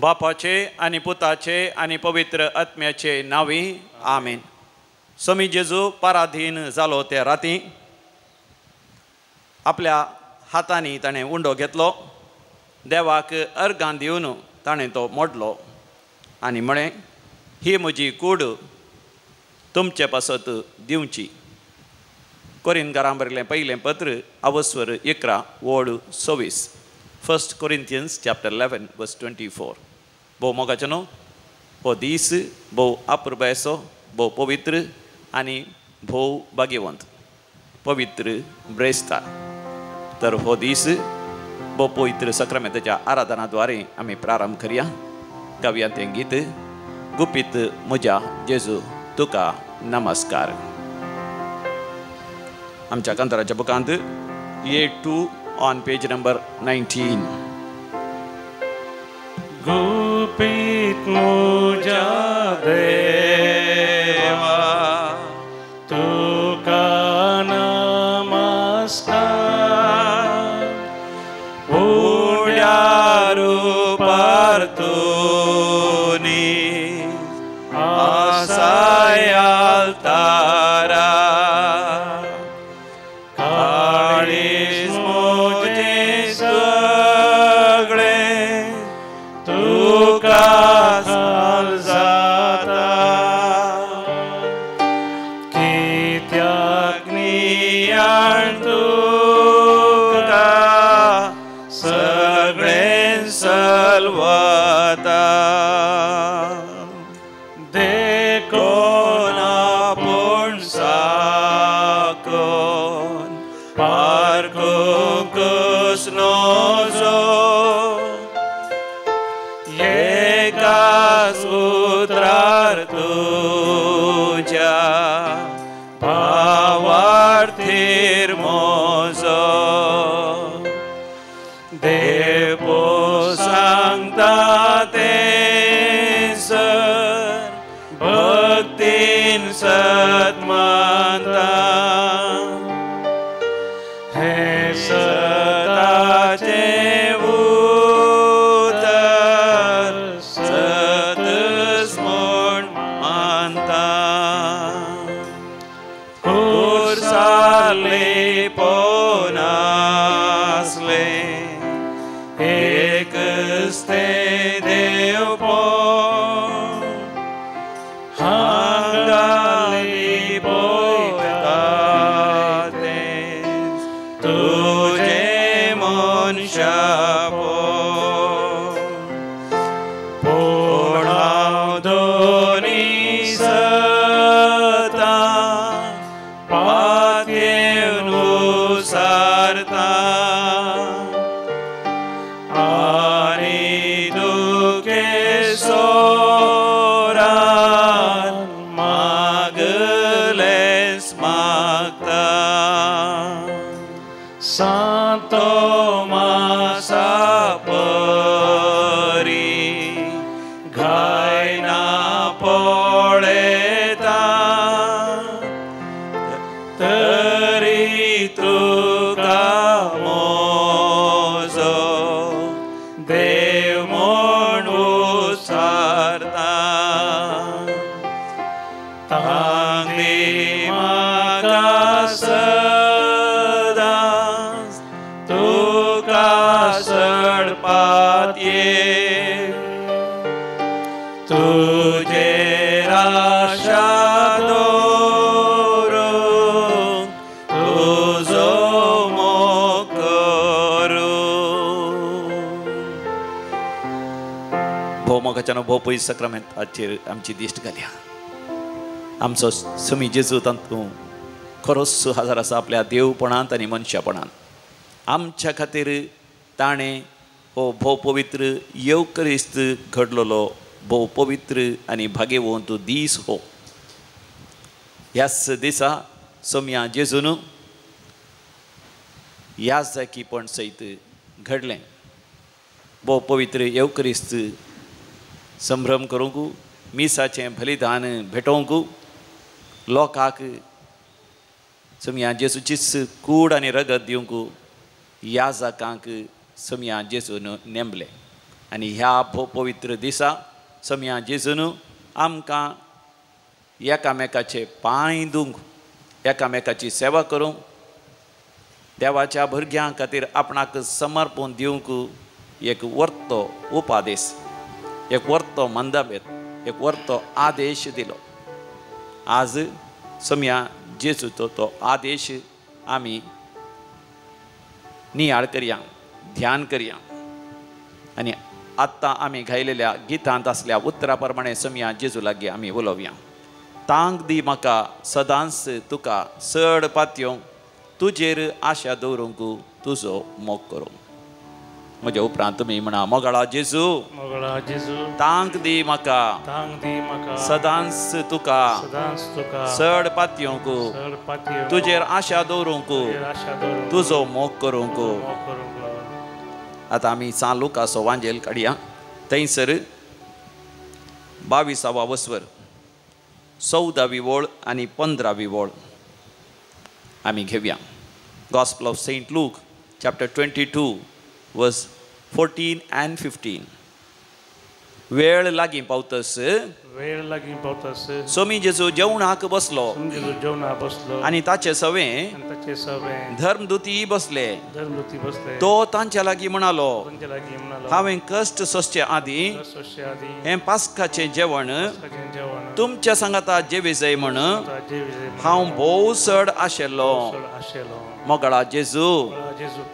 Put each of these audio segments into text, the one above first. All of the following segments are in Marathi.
बापाचे आनी पुताचे आनी पवित्र आत्म्याचे नावी आमीन. स्वामी जेजू पराधीन जालो त्या राती आपल्या हातांनी ताणें उंडो घेतलो, देवाक अर्गां दिवन ताणें तो मोडलो आनी म्हळें, ही म्हजी कूड तुमचे पासत दिवची. कोरिंतकारां बरयलें पयलें पत्र अवस्वर 11 ओळ 26. 1 Corinthians chapter 11 verse 24. भोव मोगाचे न्हू, हो दीस भोव अपुरबायसो, भोव पवित्र आनी भोव भाग्यवंत, पवित्र ब्रेस्तार. तर हो दीस भोव पवित्र सक्रामेंताच्या आराधनाद्वारे आमी प्रारंभ करया. गावया तें गीत, गुपीत म्हज्या जेजू तुका नमस्कार. आमच्या कांताराच्या बुकांत A2 on page number 19. गुपीत म्हज्या देवा तुका नमस्कार. उड्या रूपार तुनी आसायाल तारा, काळीज मोजे सगळे तुका हाल जाता. कित्याक नियाळ तुका सगळे सलवता. देखून आपूण साकोन पारखूंक कसलो जो एकाच उतरार तुज्या भावार्थीर म्हजो देव सांगता तें सर भक्तीन सत मानता. हे सताचे उतर सतच म्हूण मानता. खुर्साले पोनासले एकच ते देव पोन हांगाली पळयता तें तुजे मनशा पूण हांव दोनी सता पातयेवन उसारता. आनी दुखे सोरान मागलेंस मागता. सांतो मासा परी घायना पळयता, तरी तुका म्हजो देव म्हूण उसारता. तांणी म्हाका सदांच तुका सडपात ये, तुजेर आशा दवरूंक तुजो मोग करूं. भोव मोगाच्यान भोव पयस सक्रामेंताचेर आमची दिश्ट घालया. आमचो स्वामी जेजू तातूंत खरोच सुहाजार आसा आपल्या देवपणांत आनी मनशापणांत. आमच्या खातीर ताणें हो भोव पवित्र येवकरिस्त घडलोलो भोव पवित्र आनी भाग्यवंत दीस हो. ह्याच दिसा सोम्या जेजून ह्याच जाकीपण सयत घडलें. भोव पवित्र येवकरिस्त संभ्रम करूंक, मिसाचें बलिदान भेटोवंक, लोकांक सोम्या जेजूचीच कूड आनी रगत दिवंक याजकांक सोम्या जेजून नेमलें. आनी ह्या पवित्र दिसा समया जेजून आमकां एकामेकाचे पांय धुवंक, एकामेकाची सेवा करूंक, देवाच्या भुरग्यां खातीर आपणाक समर्पण दिवंक एक वर्तो उपादेश, एक वर्तो मंदाबेत, एक वर्तो आदेश दिलो. आज समया जेजूचो तो आदेश आमी नियाळ करया, ध्यान करया. आनी आत्तां आमी गायलेल्या गितांत आसल्या उतरा प्रमाणे समया जेजू लागीं आमी उलोवया. तांक दी म्हाका सदांच तुका चड पातयो, तुजेर आशा दवरूंक तुजो मोग करूं. म्हज्या उपरांत तुमी म्हणा, मोगळा जेजू, मोगळा जेजू, तांक दी म्हाका सदांच तुका चड पातयोंक, तुजेर आशा दवरूंक तुजो मोग करूंक. आतां आमी सान लुकाचो वांजेल काडया. थंयसर 22वा वसवर 14वी ओळ आनी 15वी ओळ आमी घेवया. Gospel of Saint Luke chapter 22 verse 14 and 15. वेळ लागीं पावतस सोमी जेजू जेवणाक बसलो आनी ताचे सवें धर्मदूती बसले. तो तांच्या लागीं म्हणालो, हांवें कश्ट सोंसचे आदीं हें पास्काचें जेवण तुमच्या सांगाता जेवी जाय म्हण हांव भोव चड आशिल्लो. मोगळा जेजू,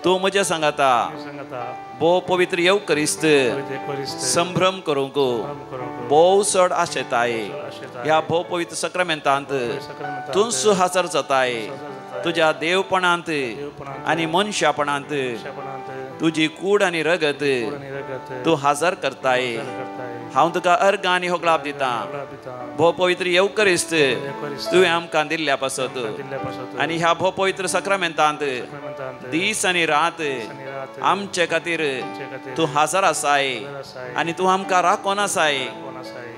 तूं म्हज्या सांगाता भोव पवित्र येवकरिस्त संभ्रम करूंक भोव चड आशेताय. ह्या भोव पवित्र सक्रामेंतांत तूं सुहासर जाताय. तुज्या देवपणांत आनी मनशापणांत तुजी कूड आनी रगत तूं हाजर करताय. हांव तुका अर्घ आनी होगलाप दिता. भोव पवित्र येवकरिस्त तुवें आमकां दिल्ल्या पासत आनी ह्या भोव पवित्र सक्रामेंतांत दीस आनी रात आमचे खातीर तूं हाजर आसाय आनी तूं आमकां राखोन आसाय.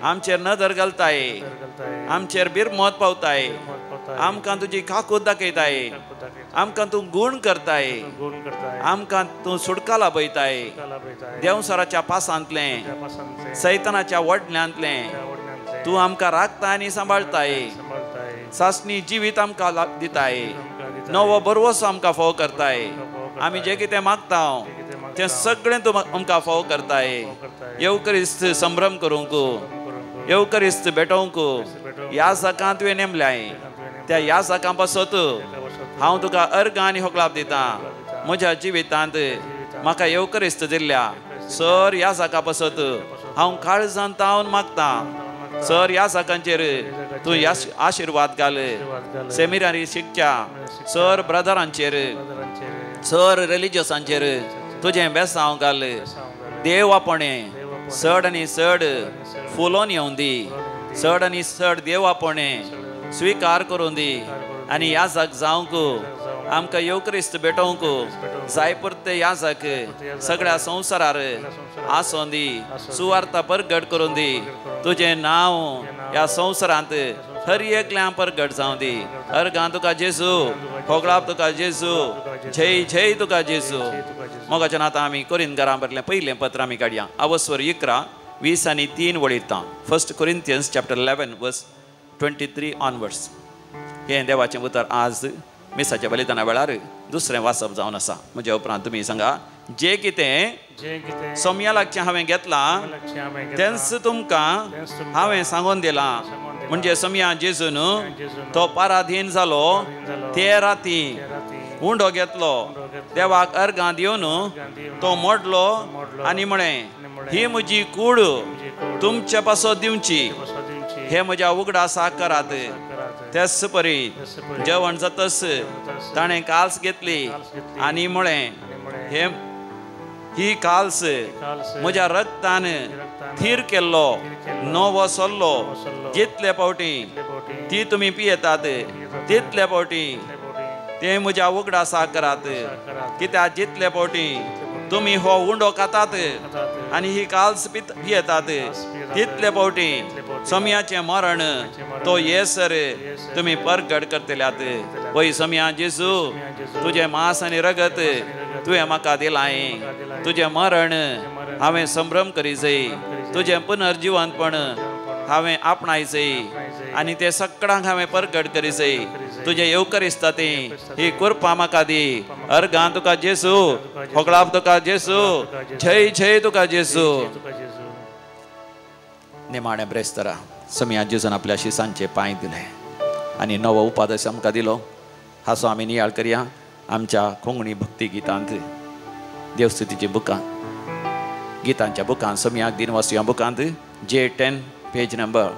आमचेर नदर घालताय, आमचेर बिरमोत पावताय, आमकां तुजी काकूत दाखयताय, आमकां तूं गूण करताय, आमकां तूं सुडका लाभयताय. देंवसराच्या पासांतलें सैतानाच्या वडल्यांतलें तूं आमकां राखता आनी सांबाळताय. सासणी जिवीत आमकां दिताय. नवो बरवस आमकां फोव करताय. आमी जें कितें मागता तें सगळें तूं आमकां फोव करताय. येवकरिस्त संभ्रम करूंक, येवकरिस्त भेटोवंक ह्या जाकां तुवें नेमल्याय. त्या ह्या जाकां पासत हांव तुका अर्घ आनी होगलाप दिता. म्हज्या जिवितांत म्हाका येवकरिस्त दिल्ल्या सर ह्या जाका पासत हांव काळजांत तावन मागता. सर ह्या जाकांचेर तूं आशिर्वाद घाल. सेमिनारी शिकच्या सर ब्रदरांचेर, सर रिलिजियसांचेर तुजें बेसांव घाल. देव आपणें चड आनी चड फुलोवन येवं दी. चड आनी चड देव आपणें स्विकार करूं दी. आनी ह्या जाक जावंक आमकां येवकरिस्त भेटोवंक जाय परते ह्या जाक सगळ्या संवसारार आसों दी. सुवार्ता परगट करूं दी. तुजें नांव ह्या संवसारांत हर एकल्यां परगट जावं दी. अर्गां तुका जेजू, होगळाप तुका जेजू, जय जय तुका जेजू. मोगाच्या नातां आमी कोरिंथकारां बरयलें पयलें पत्र आमी काडया. अवस्वर 11 20 आनी 3 वळीरता. 1 Corinthians chapter 11 verse 23 onwards. हें देवाचें उतर आज मिसाच्या बलिदाना वेळार दुसरें वाचप जावन आसा. म्हज्या उपरांत तुमी सांगा, जें कितें सोम्या लागचें हांवें घेतलां तेंच तुमकां हांवें सांगून दिलां. म्हणजे सोम्या जेजून तो पराधीन जालो ते राती उंडो घेतलो, देवाक अर्गां दिवन तो मोडलो आनी म्हळें, ही म्हजी कूड तुमचे पासत दिवची. हे म्हज्या उगडा साकारात. तेच परी जेवण जातस ताणें काल्स घेतली आनी म्हळें, ही काल्स म्हज्या रक्तान थीर केल्लो नवो सल्लो. जितले फावटी ती तुमी पियेतात तितले फावटी ते म्हज्या उगडा साकारात. कित्याक जितले फावटी तुमी हो उंडो खातात आनी ही काल्स पियेतात तितले फावटी सोम्याचें मरण तो येसर तुमी परगट करतल्यात. वय सोम्या जेजू, तुजें मांस आनी रगत तुवें म्हाका दिलाय तुजें मरण हांवें संभ्रम करीचय तुजें पुनर्जिवंतपण हांवें आपणायचय आनी ते सगळ्यांक हांवें परगट करीचय तुजें येवकरिस्तातें ही कृपा म्हाका दी अर्गां तुका जेसू होगळाप तुका जेसू जय जय तुका जेसू निमाणें ब्रेस्तरा समिया जेजून आपल्या शिसांचे पांय दिले आनी नवो उपादेश आमकां दिलो हाचो आमी नियाळ करया आमच्या कोंकणी भक्ती गितांत देवस्तुतीच्या बुकांत गितांच्या बुकांत समियाक दिन वसया बुकांत J10 पेज नंबर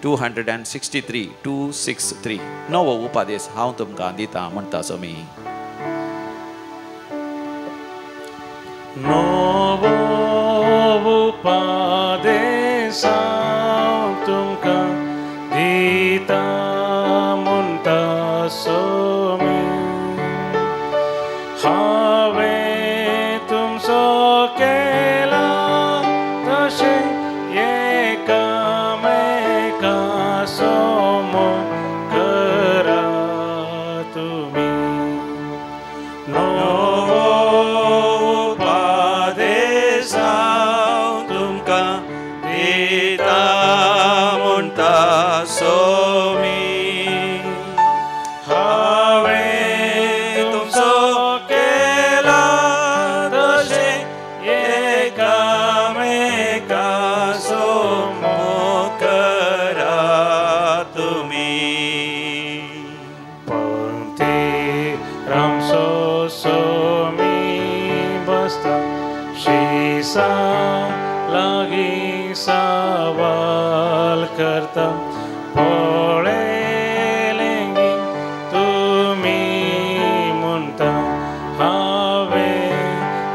263 263 नवो उपादेश हांव तुमकां दितां म्हणटा समी नवो उपादेश हांव तुमकां दितां म्हणटा समी हांवें तुमचो केला तशें सोमो करा तुमी नवो उपादेश हांव तुमकां दितां म्हणटा सोमी हांवें तुमचो केला तशें एकामेका सोमो लागी सवाल करता पळयलें तुमी म्हणटा हांवें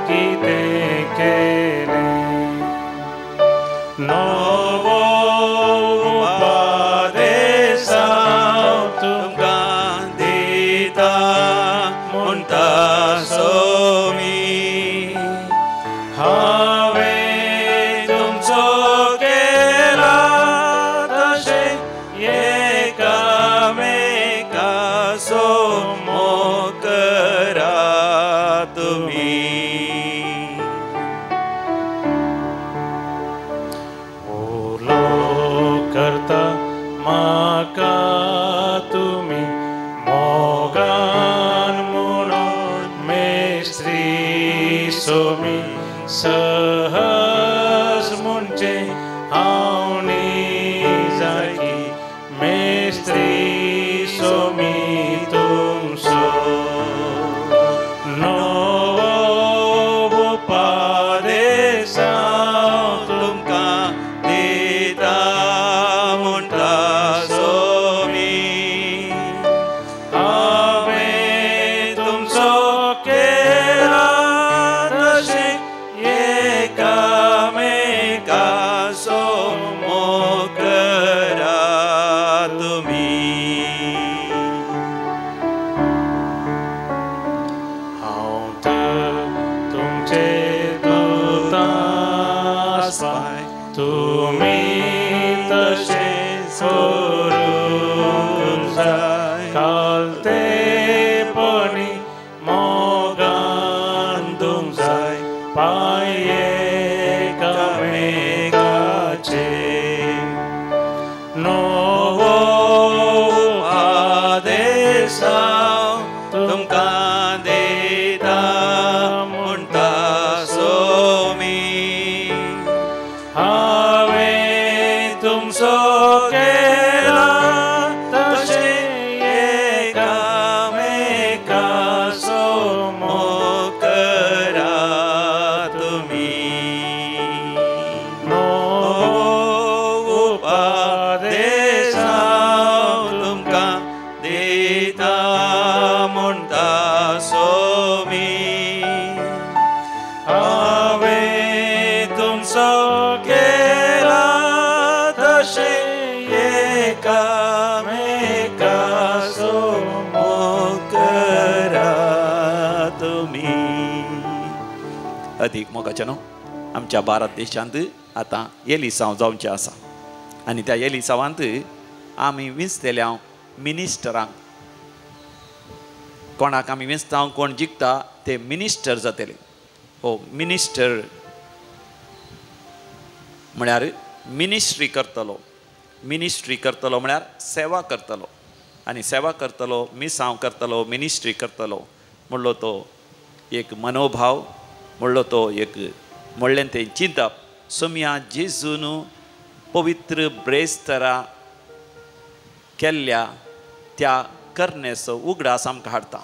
कितें केलें नवो उपादेश हांव तुमकां दितां म्हणटा सोमी हांवें तुमचो केला तशें एकामेका सोमो करा तुमी उलो करता म्हाका तुमी मोगान म्हणून मेस्त्री सोमी सहज म्हणचे हांव जागी मेस्त्री सोमी तुमचो नवो उपादेश हांव तुमकां दितां म्हणटा सोमी हांवें तुमचो केला तशें एकामेका सोमो करा तुमी हांव तर तुमचे दूतास पाय तुमी तशें करूंक जाय कालतेपणी मोगान दूंक जाय पाय एकामेकाचे नवो आदेश हांव तुमकां दितां म्हणटा सोमी हांवें तुमचो केला तशें एकामेका सोमो करा तुमी नवो उपादेश हांव तुमकां दितां म्हणटा सोमी हांवें तुमचो केला तशें एकामेका सोमो करा तुमी अदीक मोगाचें आमच्या भारत देशांत आतां येलिसांव जावचें आसा आनी त्या येलिसांवांत आमी विंचतेल्या मिनिस्टरांक कोणाक आमी विंचता कोण जिखता ते मिनिस्टर जातले. हो मिनिस्टर म्हळ्यार मिनिस्ट्री करतलो. मिनिस्ट्री करतलो म्हळ्यार सेवा करतलो. आनी सेवा करतलो, मिसांव करतलो, मिनिस्ट्री करतलो म्हणलो तो एक मनोभाव, म्हणलो तो एक म्हणलें तें चिंतप. सोम्या जेजून पवित्र ब्रेस्तरा केल्ल्या त्या करण्याचो उगडास आमकां हाडटा.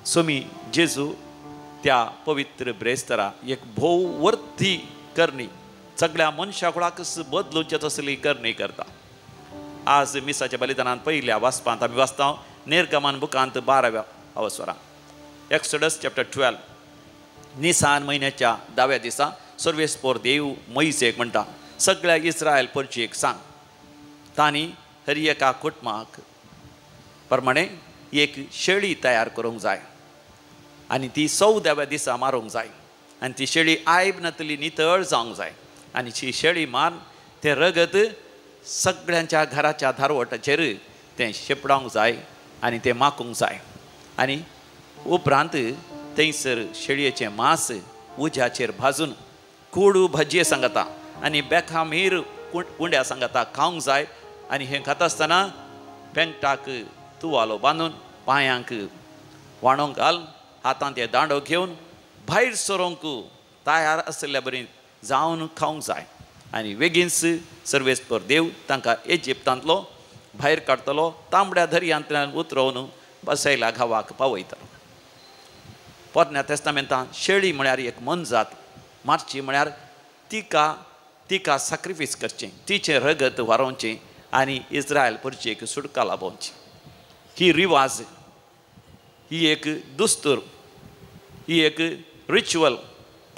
सोमी जेजू त्या पवित्र ब्रेस्तरा एक भोव वर्ती करणी, सगळ्या मनशा कुळाकच बदलूंचे तसली करणी करता. आज मिसाच्या बलिदानांत पयल्या वाचपांत आमी वाचता निर्गमन बुकांत 12व्या अवसरांत एक्सोडस चॅप्टर 12 निसान म्हयन्याच्या 10व्या दिसा सर्वेस्पोर देव मोइसेक म्हणटा, सगळ्या इस्रायल परचेक सांग, तांणी हर एका कुटुंबाक प्रमाणे एक शेळी तयार करूंक जाय आनी ती 14व्या दिसा मारूंक जाय आनी ती शेळी आयब नातली नितळ जावंक जाय आनी ती शेळी मारून तें रगत सगळ्यांच्या घराच्या धारवटाचेर तें शेपडावंक जाय आनी तें माकूंक जाय. आनी उपरांत थंयसर शेळयेचें मांस उज्याचेर भाजून कोडू भजये सांगता आनी बेखामीर उंड्या सांगता खावंक जाय. आनी हें खाता आसतना पेंगटाक तुवालो बांदून पांयांक वाणोंक घाल, हातांत हे दांडो घेवन भायर सरोंक तयार आसल्या बरी जावन खावंक जाय. आनी बेगीनच सर्वेस्पर देव तांकां इजिप्तांतलो भायर काडटलो, तांबड्या दर्यांतल्यान उतरोवन बसयल्या गांवाक पावयतलो. पोरण्या तेस्तामेंतांत शेळी म्हळ्यार एक मनजात मारची म्हळ्यार तिका सॅक्रिफायस करचें, तिचें रगत व्हारोवचें आनी इस्रायल परचेक सुटका लाभोवची. ही रिवाज, ही एक दुस्तूर, ही एक रिच्युअल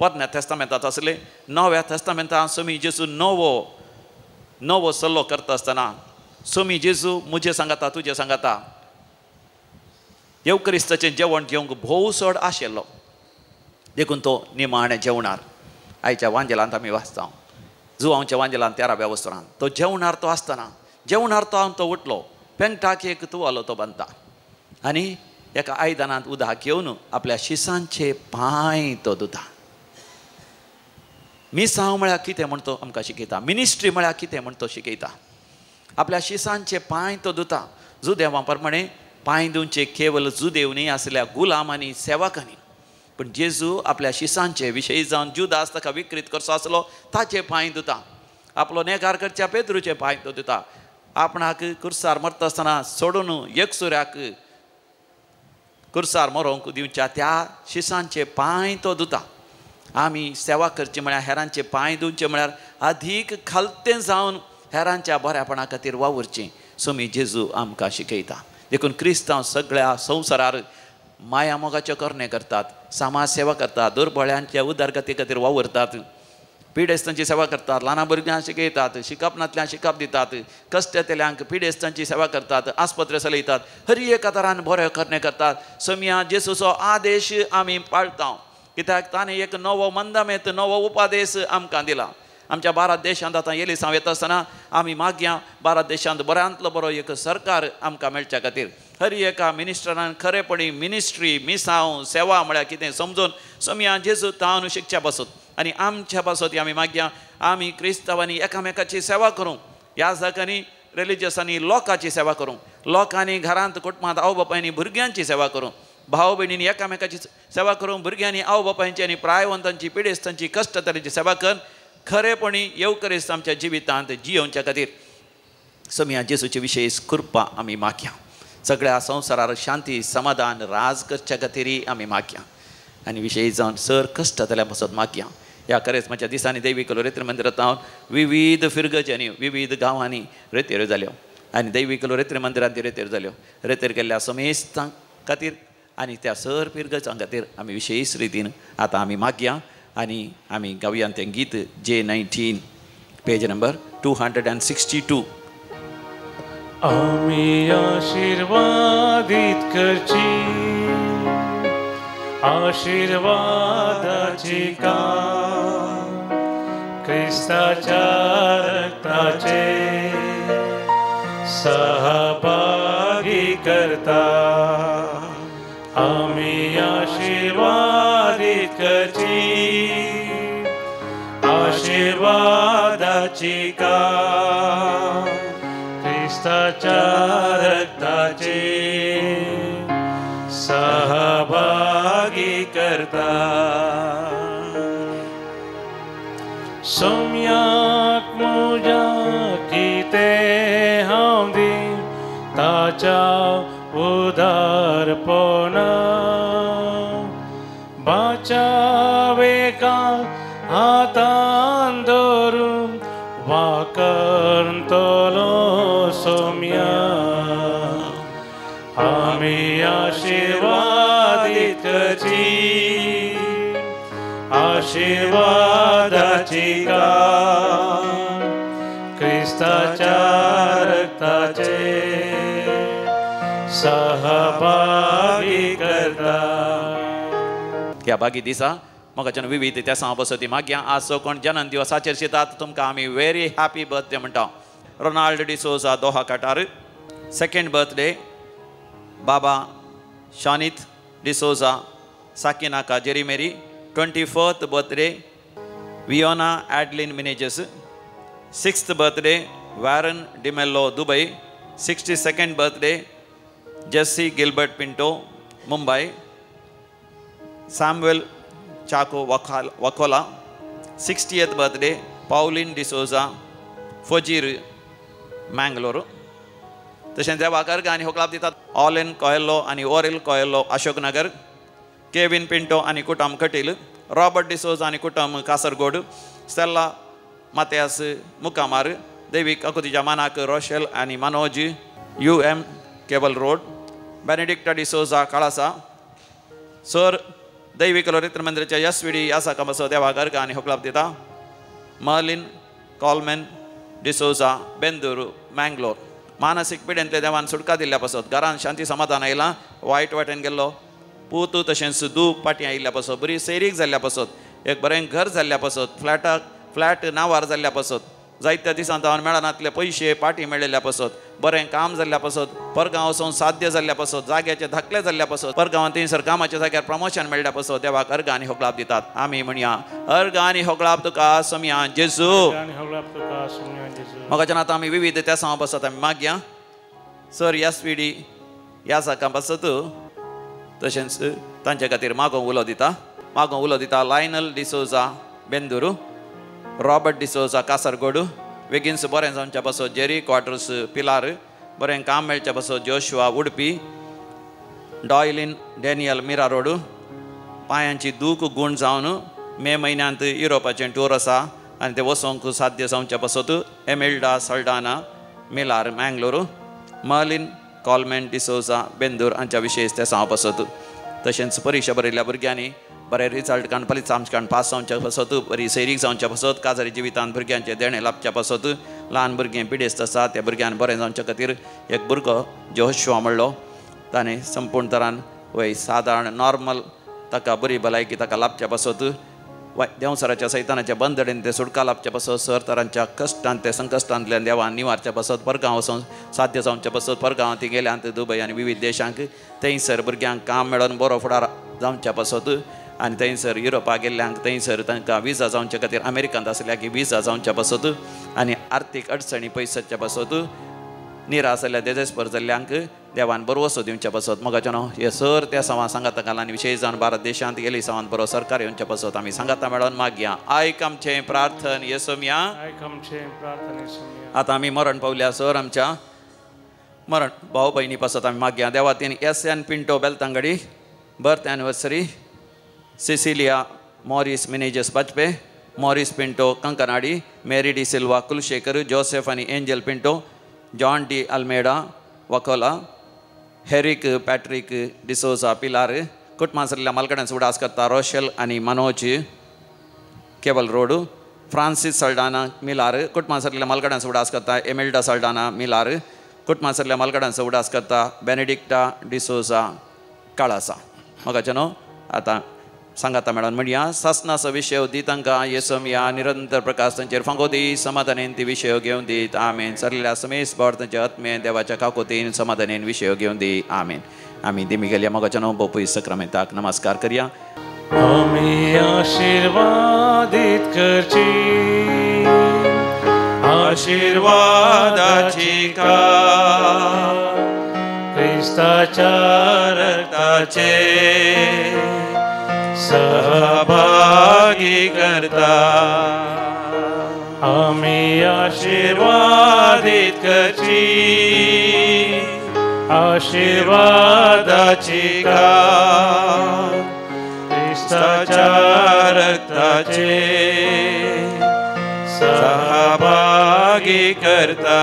पोरण्या तेस्तामेंतांत आसले. नव्या तेस्तामेंतांत सोमी जेजू नवो सल्लो करता आसतना सोमी जेजू मुझे सांगता तुजे सांगता येवकरिस्ताचें जेवण घेवंक भोव चड आशिल्लो, देखून तो निमाण्या जेवणार आयच्या वांजेलांत आमी वाचता जुवांवच्या वांजेलांत 13व्या वसरांत तो जेवणार तो आसतना तो उठलो, पेंगटाक एक तुवालो तो बांदता आनी एका आयदनांत उदक घेवन आपल्या शिसांचे पांय तो धुता. मिसांव म्हळ्यार कितें म्हण तो आमकां शिकयता, मिनिस्ट्री म्हळ्यार कितें म्हण तो शिकयता. आपल्या शिसांचे पांय तो धुता. जुदेवां प्रमाणे पांय धुवचे केवल जुदेव न्ही आसल्या गुलाम आनी सेवकांनी, पण जेजू आपल्या शिसांचे विशयी जावन जुदास ताका विकृत करचो आसलो ताचे पांय धुता. आपलो नेकार करच्या पेद्रूचे पांय तो धुता. आपणाक कुर्सार मरता आसतना सोडून एकसुऱ्याक कुर्सार मरोंक दिवच्या त्या शिसांचे पांय तो धुता. आमी सेवा करची म्हळ्यार हेरांचे पांय धुवचे म्हळ्यार अधीक खालतें जावन हेरांच्या बऱ्यापणा खातीर वावरचें सोमी जेजू आमकां शिकयता. देखून क्रिस्तांव सगळ्या संवसारार माया मोगाच्यो करणे करतात, समाज सेवा करतात, दुर्बळ्यांच्या उदारगती खातीर वावरतात, पिडेस्तांची सेवा करतात, ल्हान भुरग्यांक शिकयतात, शिकपणांतल्यान शिकप दितात, कश्टतेल्यांक पिडेस्तांची सेवा करतात, आस्पत्रे चलयतात, हर एका तरान बरे करणे करतात. सोम्या जेजूचो आदेश आमी पाळटा, कित्याक ताणें एक नवो मंदमेत नवो उपादेश आमकां दिला. आमच्या भारत देशांत आतां येलिसांव येता आसतना आमी मागया भारत देशांत बऱ्यांतलो बरो एक सरकार आमकां मेळच्या खातीर हर एका मिनिस्टरान खरेपणी मिनिस्ट्री मिसांव सेवा म्हळ्यार कितें समजून सोम्या जेजू तावन शिकच्या बसत आनी आमच्या बसत आमी मागया आमी क्रिस्तांवांनी एकामेकाची सेवा करूं, याजकांनी रिलिजियसांनी लोकांची सेवा करूं, लोकांनी घरांत कुटुंबांत आवय बापायनी भुरग्यांची सेवा करूं, भाव भयणींनी एकामेकाची सेवा करूं, भुरग्यांनी आवय बापायची आनी प्रायवंतांची पिडेस्तांची कश्टतरांची सेवा कर खरेपणी येवकरेस्त आमच्या जिवितांत जियोवच्या खातीर सोम्या जेजूचे विशयी कृपा आमी मागया. सगळ्या संवसारार शांती समाधान राज करच्या खातीर आमी मागया आनी विशयी जावन सर कश्ट जाल्यार बसत मागया. ह्या करेस्माच्या दिसांनी दैवीक रेत्र मंदिरांत हांव विविध फिरगज्यांनी विविध गांवांनी रेतेऱ्यो जाल्यो आनी दैवीक रेत्र मंदिरांत रेतेर जाल्यो. रेतेर केल्ल्या समेस्तां खातीर आनी त्या सर फिरगजां खातीर आमी विशेश रितीन आतां आमी मागया आनी आमी गावयान तें गीत J19 पेज नंबर 262. आमी आशीर्वादीत करची आशीर्वादाची कान क्रिस्ताच्या रक्ताचे सहभागी करता. आमी आशीर्वाद आशीर्वादित करची आशीर्वादाची कास ख्रिस्ताच्या रक्ताचे सहभागी करता सम्यक मुजा किते हांव दी ताच्या उदारपणा बाचावे का हातान धरून वाकरतलो सोम्या आमी आशीर्वादित करची आशीर्वादाची कास ख्रिस्ताच्या रक्ताचे सहभागी करता. ह्या बागी दिसा म्हाका विविध त्या सांग बसती मागया आज सो कोण जन्म दिवसाचेर शितात तुमकां आमी व्हेरी हॅपी बर्थडे म्हणटा. Ronald D'Souza Doha Qatar. Second birthday बाबा Shanit D'Souza Sakinaka Jerimeri. 24th birthday Viona Adeline Menezes. 6th birthday Warren D'Mello Dubai. 62nd birthday Jessie Gilbert Pinto Mumbai. Samuel Chacko Vakola. 60th birthday पावलिन D'Souza फजीर मँगलोर. तशेंच देवाक अर्घ आनी होकलाप दितात ऑलेन कोयल्लो आनी ओरेल कोयल्लो अशोकनगर. केविन पिंटो आनी कुटुंब कटील. रॉबर्ट डिसोजा आनी कुटुंब कासरगोड. स्टेल्ला मातेस मुकामार. दैवीक अकुतीच्या मानाक रोशेल आनी Manoj UM cable road. Benedicta D'Souza Kalasa. सर दैवीक ललित मंदिराच्या यशविडी यासा कमसो देवाक अर्घ आनी होकलाप दिता मर्लिन कॉलमेन डिसोजा बेंदूर मँगलोर. मानसीक पिडेंतले देवान सुटका दिल्ल्या पासत घरान शांती समाधान आयलां. वायट वाटेन गेल्लो पूत तशेंच दूख पाटी आयिल्ल्या पासत बरी सैरीक जाल्ल्या पासत एक बरें घर जाल्ल्या पासत फ्लॅट नांवार जाल्ल्या पासत जायत्या दिसांत हांव मेळनातले पयशे पाटी मेळिल्ल्या पासत बरें काम जाल्ल्या पासत परगांव वचून साध्य जाल्ल्या पासत जाग्याचे धाकले जाल्ल्या पासत परगांवांत थंयसर कामाच्या जाग्यार प्रमोशन मेळ्ळ्या पासत देवाक अर्घ आनी होकलाप दितात. आमी म्हणया अर्घ आनी होकलाप तुका सोम्या जेजू. म्हाका आतां आमी विविध त्या सांग बसत आमी मागया सर यशविडी ह्या साका बसत तशेंच तांचे खातीर मागोवंक उलो दिता लायनल डिसोजा बेंदूर. रॉबर्ट डिसोजा कासरगोड. बेगिन्स बरें जावच्या पासत जेरी क्वार्टर्स पिलार. बरें काम मेळच्या पासत जोशुआ उडपी. डॉयलिन डॅनियल मिरा रोड. पांयांची दूख गूण जावन मे म्हयन्यांत युरोपाचें टूर आसा आनी ते वचोंक साध्य जावच्या पासत एमेल्डा सल्डाना मिलार मँगलोर. मर्लिन कॉलमेन डिसोजा बेंदूर हांच्या विशयीच ते सांग पासत. तशेंच परिक्षा बरयल्ल्या भुरग्यांनी बरें रिजल्ट काडून फलीत काडून पास जावच्या पासत बरी सैरीक जावच्या पासत काजारी जिवितांत भुरग्यांचे देणे लाभच्या पासत ल्हान भुरगीं पिडेस्त आसा त्या भुरग्यांक बरें जावच्या खातीर एक भुरगो जोशुआ म्हणलो ताणें संपूर्ण तरान वय सादारण नॉर्मल ताका बरी भलायकी ताका लाभच्या पासत देंवसराच्या सैतानाच्या बंदडेन ते सुटका लाभच्या पासत सर तरांच्या कश्टांत ते संकश्टांतल्यान देवान निवारच्या पासत परगांव वचून साध्य जावच्या पासत परगांव ती गेल्यांत दुबय आनी विविध देशांक थंयसर भुरग्यांक काम मेळोन बरो फुडार जावच्या पासत आनी थंयसर युरोपाक गेल्ल्यांक थंयसर तांकां विजा जावच्या खातीर अमेरिकांत आसल्याक विजा जावच्या पासत आनी आर्थीक अडचणी पयसच्या पासत निराश जाल्ल्या देजेस्पर जाल्ल्यांक देवान बरो वसो दिवच्या पासत मोगाच्या हे सर त्या सांवा सांगाता घालांनी विशेश जावन भारत देशांत गेली सांवान बरो सरकार येवच्या पासत आमी सांगाता मेळोन मागया आयक आमचें प्रार्थन येसोम्या. आतां आमी मरण पावल्या सर आमच्या मरण भाव भयणी पासत आमी मागया देवा तेणी SN Pinto Beltangadi birth anniversary. Cecilia Maurice Menezes Bajpe. Maurice Pinto Kankanady. Mary D'Silva Kulshekar. Joseph आनी एंजल पिंटो. जॉन डी अल्मेडा वकोला. हेरिक पॅट्रिक डिसोजा पिलार. कुटुंबांसरल्या मालकड्यांचो उडास करता रोशेल आनी मनोज केबल रोड. फ्रांसीस सल्डाना मिलार. कुटुंबांसरल्या मालकड्यांचो उडास करता एमेल्डा सल्डाना मिलार. कुटुंबांसरल्या मालकड्यांचो उडास करता बेनेडिक्टा डिसोजा काळासा. मोगाचे न्हू आतां सांगाता मेळोन म्हणया सासनाचो विशय दी तांकां येसोम्या निरंतर प्रकाश तांचेर फांगो दी समाधानेन ती विशय घेवन दीत आमेन. सरलेल्या समेस बोर तांचे आत्मेन देवाच्या काकोतीन समाधानेन विशय घेवन दी आमेन. आमी दिमी गेल्या मोगाच्या बोपी सक्रामेंताक नमस्कार करया. आमी आशीर्वादीत करची आशीर्वादाची कात क्रिस्ताच्या रक्ताचे सहभागी करता. आमी आशीर्वादीत करची आशीर्वादाची कात क्रिस्ताच्या रक्ताचे सहभागी करता.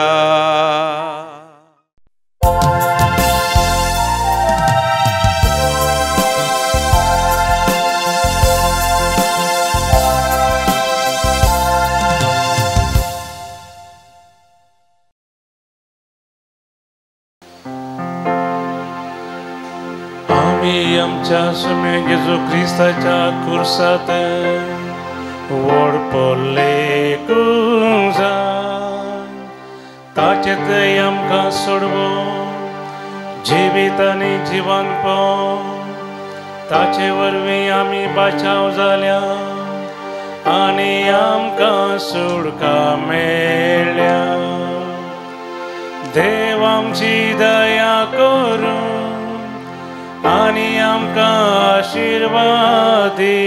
आमच्या सुमे जेजू क्रिस्ताच्या कुर्सात वडपले कुंजा ताचे ते आमकां सोडवो जिवीत आनी जिवंतपण ताचे वरवीं आमी बाचाव जाल्या आनी आमकां सुडका मेळ्ळ्या. देव आमची दया करून आनी आमकां आशीर्वाद दी.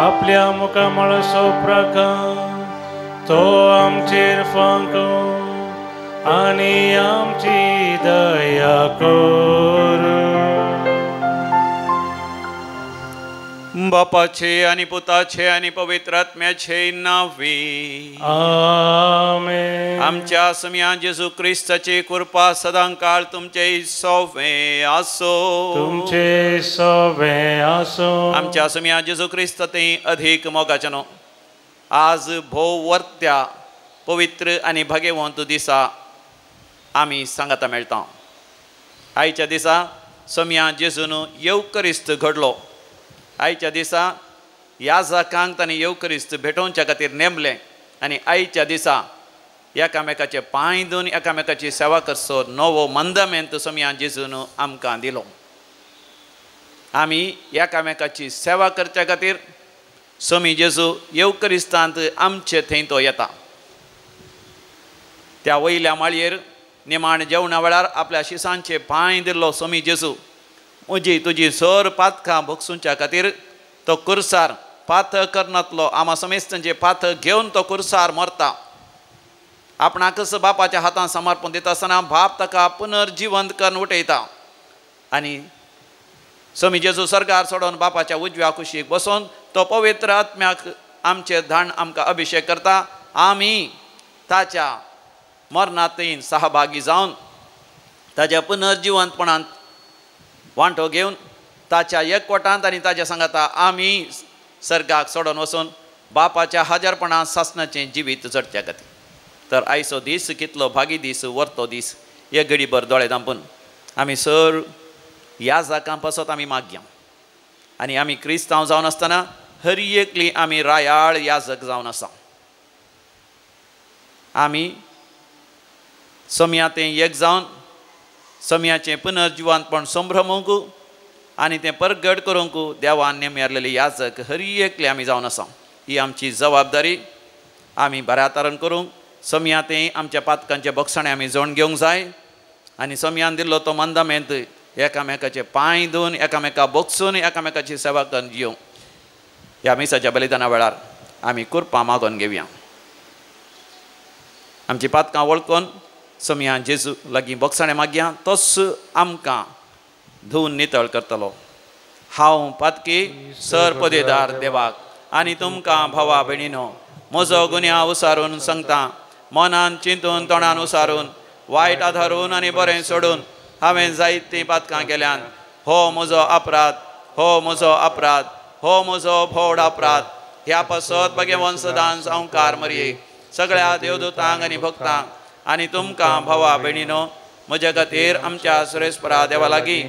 आपल्या मुखामळ सोप्रकार तो आमचेर फांको आनी आमची दया कर. बापाचे आनी पुताचे आनी पवित्र आत्म्याचे नांवी आमेन. आमच्या समिया जेजू क्रिस्ताची कृपा सदांकाळ तुमचे सोवे आसो. तुमचे सोवे आसो. आमच्या समिया जेजू क्रिस्त ते अधिक मोगाचनो आज भोव वर्त्या पवित्र आनी भाग्यवंत दिसा आमी सांगता मेळटा. आयच्या दिसा समिया जेजून येवकरिस्त घडलो. आयच्या दिसा याजकांक तांणी येवकरिस्त भेटोवच्या खातीर नेमलें आनी आयच्या दिसा एकामेकाचे पांय धरून एकामेकाची सेवा करसो नवो मंदमेंत समिया जेजून आमकां दिलो. आमी एकामेकाची सेवा करच्या खातीर समी जेजू येवकरिस्तांत आमचे थंय तो येता. त्या वयल्या माळयेर निमाण जेवणा वेळार आपल्या शिसांचे पांय दिल्लो समी जेजू म्हजी तुजी सर पातकां भोगसूंच्या खातीर तो कुर्सार पाथ करनातलो आमा समेस्तांचे पाथ घेवन तो कुर्सार मरता. आपणाकच बापाच्या हातांत समर्पण दिता आसतना बाप ताका पुनर्जिवंत करून उठयता आनी समी जेजू सर्गार सोडून बापाच्या उजव्या कुशीक बसोवन तो पवित्र आत्म्याक आमचे धाण आमकां अभिशेक करता. आमी ताच्या मरणांत सहभागी जावन ताच्या पुनर्जिवंतपणांत वांटो घेवन ताच्या एकवटांत आनी ताच्या सांगाता आमी सर्गाक सोडून वचून बापाच्या हजरपणांत सासणाचें जिवीत जडच्या खातीर. तर आयचो दीस कितलो भागी दीस वर्तो दीस. एक घडीभर दोळे धांपून आमी सर ह्या जागां पासत आमी मागया आनी आमी क्रिस्तांव जावन आसतना हर एकली आमी रायाळ याजक जावन आसा. आमी समिया तें एक जावन समियाचें पुनर्जिवंतपण संभ्रमूंक आनी तें परगट करूंक देवान नेमलेले याजक हर एकले आमी जावन आसा. ही आमची जबाबदारी आमी बऱ्या तरेन करूंक समिया तें आमच्या पातकांचे बक्षणे आमी जोण घेवंक जाय आनी समियान दिल्लो तो मंदमेंत एकामेकाचे पांय धरून एकामेका बोगसून एकामेकाची सेवा करून जिवंक ह्या मिसाच्या बलिदाना वेळार आमी कृपा मागोवन घेवया. आमची पातकां वळखून समिया जेजू लागीं बक्षणे मागया तोच आमकां धुवन नितळ करतलो. हांव पातकी सर पदेदार देवाक आनी तुमकां भावा भयणीनो म्हजो गुन्यांव उसारून सांगता. मनान चिंतून तोंडान उसारून वायट आधारून आनी बरें सोडून हांवें जायतीं पातकां केल्यान हो म्हजो अपराध, हो म्हजो अपराध, हो म्हजो भोवड अपराध. ह्या पासत भगवंत सदांच अंकार मरये सगळ्या देवदूतांक आनी भक्तांक आनी तुमकां भावा भयणीनो म्हजे खातीर आमच्या सुरेस्परा देवा लागीं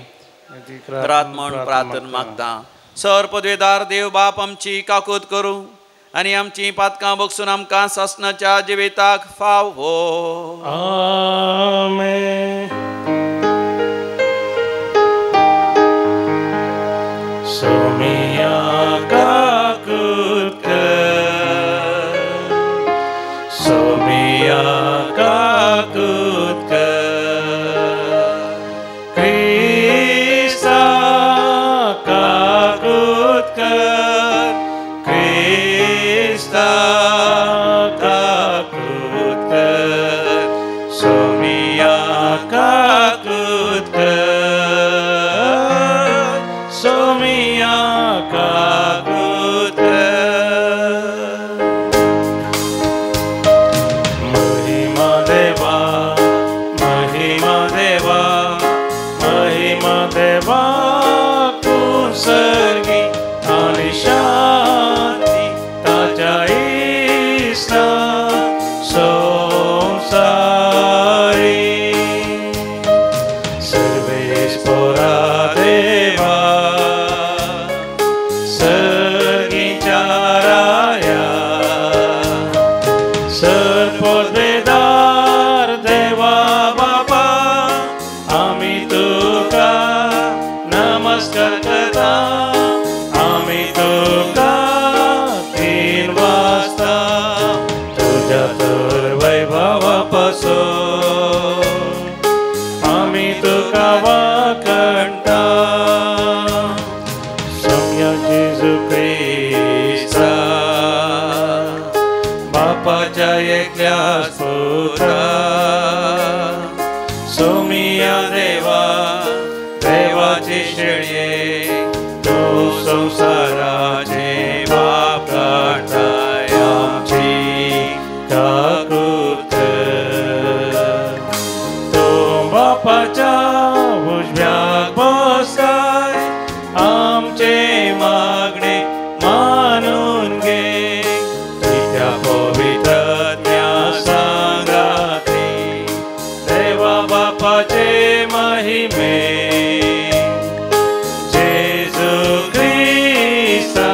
रात म्हूण प्रार्थना मागता. सर पदवेदार देव बाप आमची काकूत करूं आनी आमची पातकां बगसून आमकां सासणाच्या जिविताक फावो. आमेन. काकूत कर सोमिया काकूत कर सोमिया काकूत कर महिमा देवा महिमा देवा महिमा देवा कुसर्गी आणि शांती ताच्या इस्ता संसारी सर्वेश्वरा देवा सर्गीच्या राया सर्वोद्वेदार देवा बाबा आम्ही तुका नमस्कार करता आम्ही तुका तीन वाजता तुझ्या तर वैभवापासून आम्ही तुका वाकणता सम्या जेजू ख्रिस्ता बापाच्या एकल्या पुत्रा सोमिया देवा देवाची शेळये तू संसाराचे पाप काढताय आमची काकूत तो बापाच्या उजव्यात बसताय आमचे मागणे मानून घे त्या पवित्र त्या सांगाती देवा बापाचे महिमे जेजू ख्रिस्ता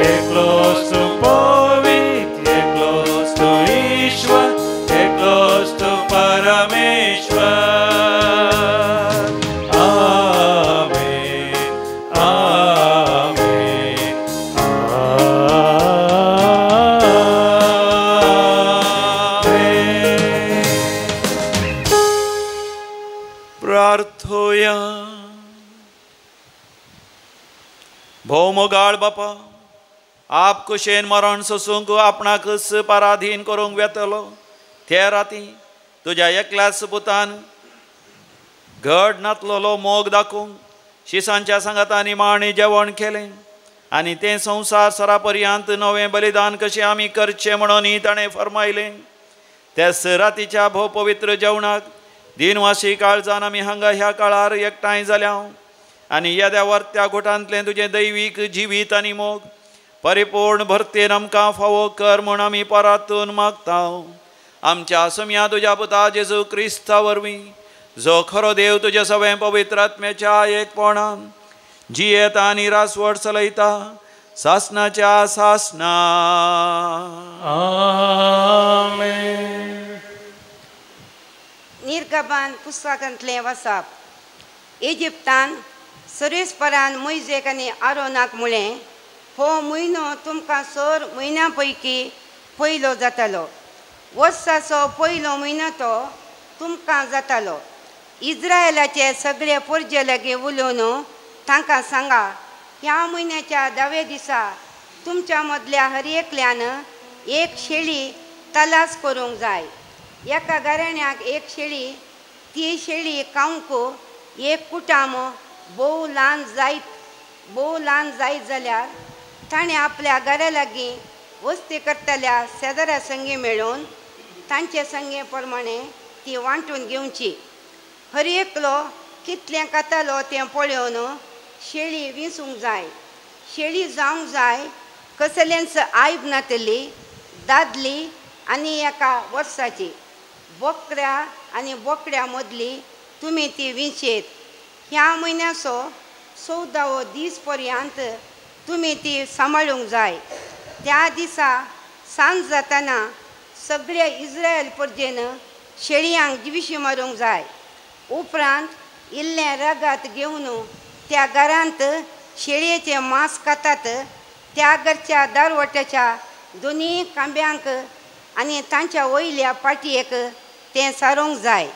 एकलोच तू पवित्र एकलोच तू ईश्वर एकलोच तू परमेश्वर आमेन आमेन आमेन प्रार्थोया भौमगाळ बापा आप कुशेन मरण सोसूंक आपणाकच पराधीन करूंक वेतलो ते राती तुज्या एकल्याच पुतान घड नातलोलो मोग दाखोवंक शिसांच्या संगतांनी माणी जेवण केलें आनी तें संवसार सरा पर्यंत नवें बलिदान कशें आमी करचें म्हणून ताणें फरमायलें त्याच रातीच्या भोव पवित्र जेवणाक दिनवाशी काळजान आमी हांगा ह्या काळार एकठांय जाल्या आनी येद्या वर्त्या घोटांतलें तुजें दैवीक जिवीत आनी मोग परिपूर्ण भरतेन आमकां फावो कर म्हूण आमी परातून मागता आमच्या सम्या तुज्या पुता जेजू क्रिस्ता वरवीं जो खरो देव तुजे सगळें पवित्र आत्म्याच्या एकपणान जियेता आनी रासवड चलयता सासनाच्या सासना आमेन निर्गमन पुस्तकांतलें वाचप इजिप्तान सर्वेस्परान मोइजेक आनी आरोनाक म्हळें हो म्हयनो तुमकां 4 म्हयन्यां पैकी पयलो जातालो वर्साचो पयलो म्हयनो तो तुमकां जातालो इस्रायलाचे सगळे परजे लागीं उलोवन तांकां सांगा ह्या म्हयन्याच्या 10व्या दिसा तुमच्या मदल्या हर एकल्यान एक शेळी तलास करूंक जाय एका घराण्याक एक शेळी ती शेळी खावंक एक कुटाम भोव ल्हान जायत जाल्यार ताणें आपल्या घरा लागीं वस्ती करतल्या शेजाऱ्या संगी मेळून तांचे संगे प्रमाणे ती वांटून घेवची हर एकलो कितलें खातालो तें पळोवन शेळी विंसूंक जाय शेळी जावंक जाय कसलेंच आयब नातली दादली आनी एका वर्साची बोकड्या आनी बोकड्या मदली तुमी ती विंचेत ह्या म्हयन्याचो 14वो दीस पर्यंत तुमी ती सांबाळूंक जाय त्या दिसा सांज जाताना सगळे इस्रायल परजेन शेळयांक जिविशी मारूंक जाय उपरांत इल्लें रगत घेवन त्या घरांत शेळयेचें मांस खातात त्या घरच्या दारवट्याच्या दोनी खांब्यांक आनी तांच्या वयल्या पाटयेक तें सारोंक जाय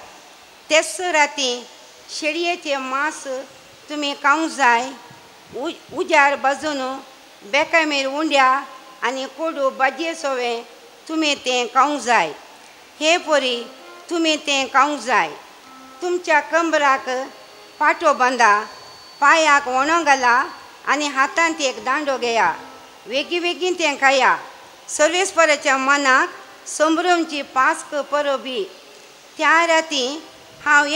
तेच राती शेळयेचें मांस तुमी खावंक जाय उजार भाजून बेकामीर उंड्या आनी कोडू भाजये सोवे तुमी तें खावंक जाय. हे पोरी तुमी तें खावंक जाय. तुमच्या कंबराक पाटो बांदा, पांयाक वणो घाला आनी हातांत एक दांडो घेया. वेगीन तें खाया. सर्वेस्पराच्या मनाक संभ्रमची पास्क परबी. त्या राती हांव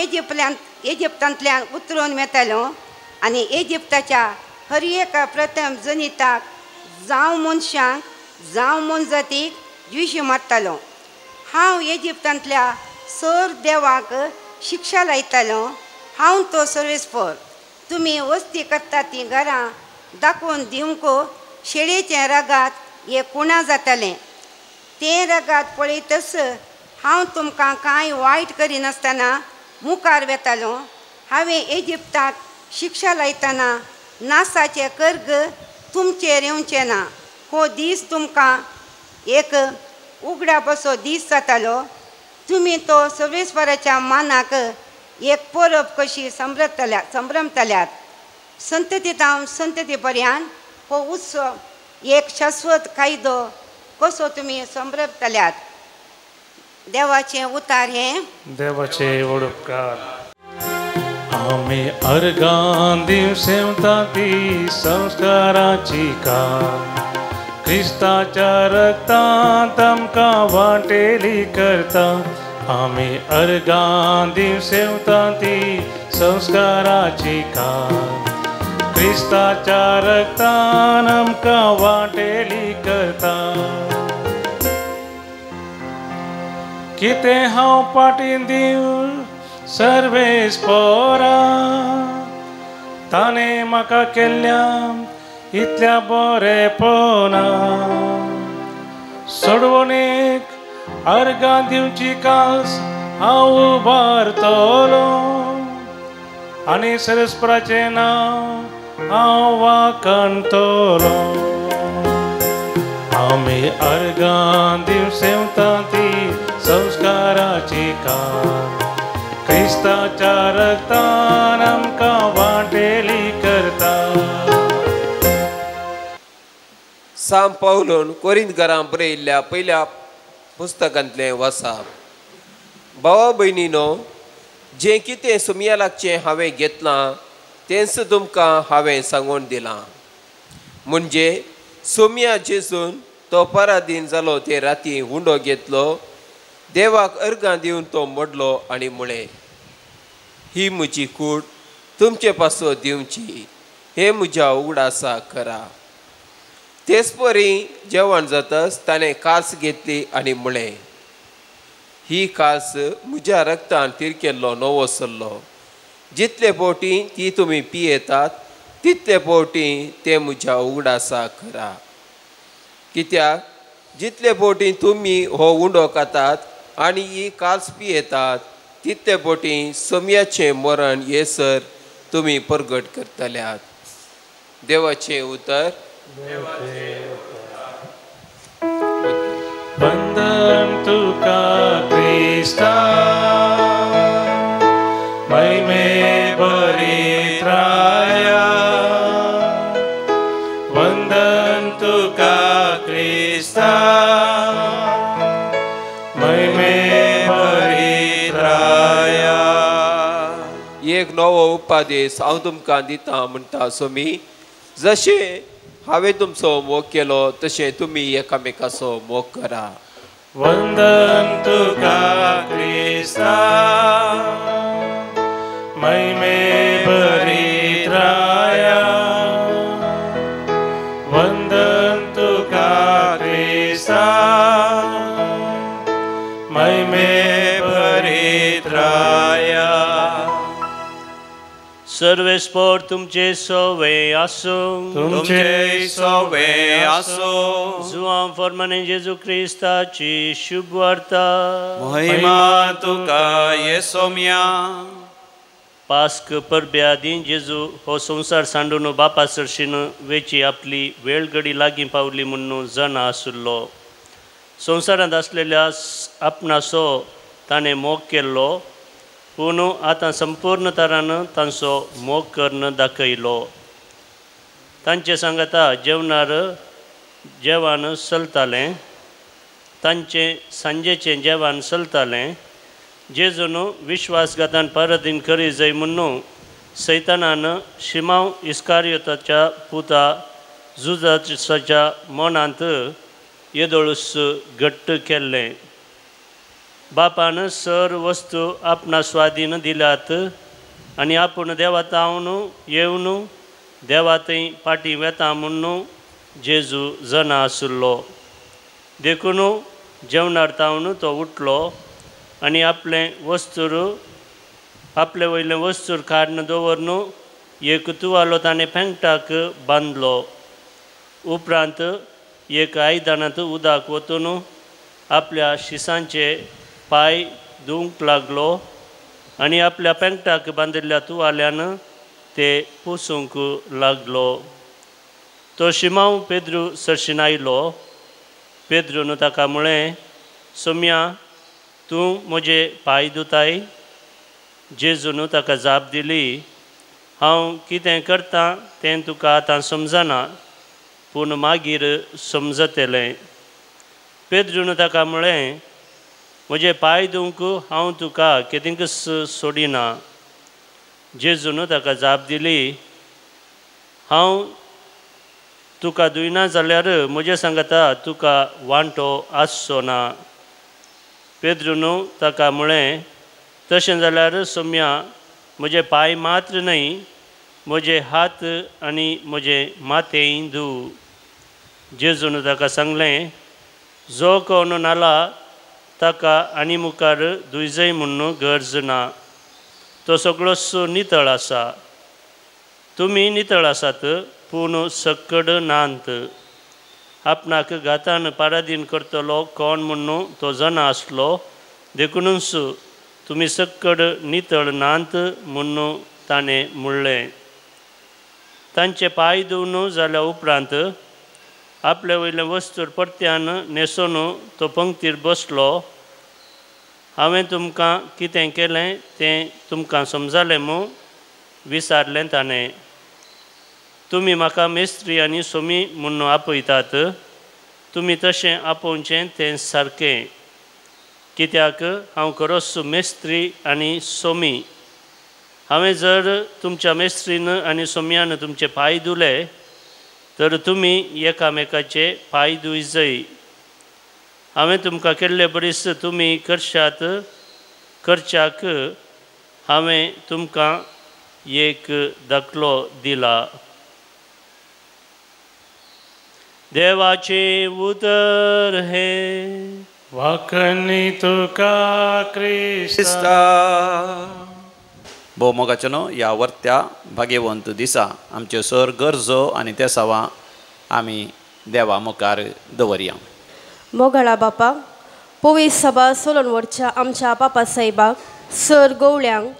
इजिप्तांतल्यान उतरून मेळटलो आनी इजिप्ताच्या हर एका प्रथम जनिताक जावं मनशांक जावं मनजातीक जुयशी मारतलो. हांव इजिप्तांतल्या सर देवाक शिक्षा लायतलो. हांव तो सर्वेस्पर. तुमी वस्ती करता तीं घरां दाखोवन दिवंक शेळयेचे रगात हे कुणा जातलें. तें रगात पळयतस हांव तुमकां कांय वायट करिनासतना मुखार वेतालो. हांवें इजिप्ताक शिक्षा लायतना नासाचे कर्ग तुमचेर येवचें ना. हो दीस तुमकां एक उगडापाचो दीस जातालो. तुमी तो सर्वेस्पराच्या मानाक एक परब कशी संभ्रमतल्यात. संततींतावन संतती पर्यंत हो उत्सव एक शाश्वत कायदो कसो तुमी संभ्रमतल्यात. देवाचें उतार हें. देवाचे उपकार. आमी अर्गां दिवसेवता ती संस्काराची काळ. क्रिस्ताच्या रक्तांत आमकां वांटेली करता. आमी अर्गां दिवसेवता ती संस्काराची काळ. क्रिस्ताच्या रक्तान आमकां वांटेली करता. कितें हांव पाटीन दिवं सर्वेस्परा, ताणें म्हाका केल्ल्या इतल्या बरेपणा. सोडवणेक अर्गां दिवची कास हांव उबारतलो आनी सर्वेस्पराचें नांव हांव वाखणतलो. आमी अर्गां दिवसेवता ती संस्काराची काळ. क्रिस्ताच्या रक्तान आमकां वांटेली करता. सांत पावलोन कोरिंथकारां बरयल्ल्या पयल्या पुस्तकांतलें वचप. भावा भयणीनो, जें कितें सुमयालाकचें हांवें घेतलां तेंच तुमकां हांवें सांगून दिलां. म्हणजे सोमया जेजून तो पराधीन जालो ते राती हुंडो घेतलो, देवाक अर्गां दिवन तो मोडलो आनी म्हळें, ही म्हजी कूड तुमचे पासो दिवची. हे म्हज्या उगडासा करा. तेच परी जेवण जाताच ताणें कास घेतली आनी म्हळें, ही कास म्हज्या रक्तान तिरकेल्लो नवो सल्लो. जितले फावटी ती तुमी पियेतात तितले फावटी ते म्हज्या उगडासा करा. कित्याक जितले फावटी तुमी हो उंडो खातात आनी ही कास पियेतात तितले फावटी सोमयाचें मरण येसर तुमी परगट करतल्यात. देवाचें उतर. वंदन तुका क्रिस्ता, महिमे भरीत राया. वंदन तुका क्रिस्ता, महिमे भरीत राया. एक नवो उपादेश हांव तुमकां दिता म्हणटा सोमी. जशें हांवें तुमचो मोग केलो तशें तुमी एकामेकाचो मोग करा. वंदन तुका क्रिस्ता, महिमे भरीत राया. वंदन तुका क्रिस्ता, महिमे भरीत राया. सर्वेस्पर तुमचे सोवे आसो. तुमचे सोवे आसो. जुआं फर्माने जेजू क्रिस्ताची शुभ वार्ता. महिमा तुका येसोम्या. पास्क परब्या दिन जेजू हो संवसार सांडून बापा सरशीन वेची आपली वेळ घडी लागीं पावली म्हणून जण आसुल्लो. संवसारांत आसलेल्या आपणाचो ताणें मोग केल्लो, पूण आतां संपूर्ण तरान तांचो मोग करून दाखयलो. तांचे सांगता जेवणार जेवण चलतालें तांचे सांजेचें जेवण चलतालें जेजून विश्वासघातान पाराधीन करी जाय म्हणून सैतानान शिमाव इस्कारियोताच्या पुता जुदासाच्या मनांत येदोळूस घट्ट केल्लें. बापान सर वस्तू आपणा स्वाधीन दिल्यात आनी आपूण देवात आवन येवन देवातय पाटी वेता म्हणून जेजू जना आसुल्लो. देखून जेवणार तावन तो उठलो आनी आपले वयले वस्तूर काडून दवरून एक तुवालो ताणें पेंगटाक बांदलो. उपरांत एक आयदनांत उदक वतून आपल्या शिसांचे पाय धुवंक लागलो आनी आपल्या पेंगटाक बांदिल्ल्या तुवाल्यान ते पुसूंक लागलो. तो शिमाव पेद्रू सरशीन आयलो. पेद्रून ताका म्हळें, सोम्या तूं म्हजे पाय धुताय? जेजून ताका जाप दिली, हांव कितें करतां तें तुका आतां समजना, पूण मागीर समजतलें. पेद्रून ताका म्हळें, म्हजे पाय धुवंक हांव तुका केदींकच सोडिना. जेजून ताका जाप दिली, हांव तुका धुयना जाल्यार म्हजे सांगता तुका वांटो आसचो ना. पेद्रून ताका म्हळें, तशें जाल्यार सोम्या म्हजे पाय मात्र न्हय, म्हजे हात आनी म्हजे माथेय धुव. जेजून ताका सांगलें, जो कोण नाला ताका आनी मुखार धुयजय म्हणून गरज ना. तो सगळोच नितळ आसा. तुमी नितळ आसात पूण सक्कड नांत. आपणाक घातान पाराधीन करतलो कोण म्हणून तो जना आसलो. देखूनच तुमी सक्कड नितळ नांत म्हणून ताणें म्हणलें. तांचे पाय धुवन जाल्या उपरांत आपले वयले वस्तूर परत्यान न्हेसोन तो पंक्तीर बसलो. हांवें तुमकां कितें केलें तें तुमकां समजलें म्हूण विचारलें ताणें. तुमी म्हाका मेस्त्री आनी सोमी म्हणून आपयतात. तुमी तशें आपोवचें तें सारकें, कित्याक हांव खरोच मेस्त्री आनी सोमी. हांवें जर तुमच्या मेस्त्रीन आनी सोम्यान तुमचे पाय धुले तर तुमी एकामेकाचे पाय धुयजय. हांवें तुमकां केल्ले बरीस तुमी करच्याक हांवें तुमकां एक दाखलो दिला. देवाचे उतर हे वाकनी तुका क्रिस्ता. भोवमोगाचेनो ह्या वर्त्या भाग्यवंत दिसा आमच्यो सर गरजो आनी त्या सावा आमी देवा मुखार दवरया. मोगळा बापा, पवित्र सभा सोलोन व्हरच्या आमच्या बापा साहेबाक, सर गवळ्यांक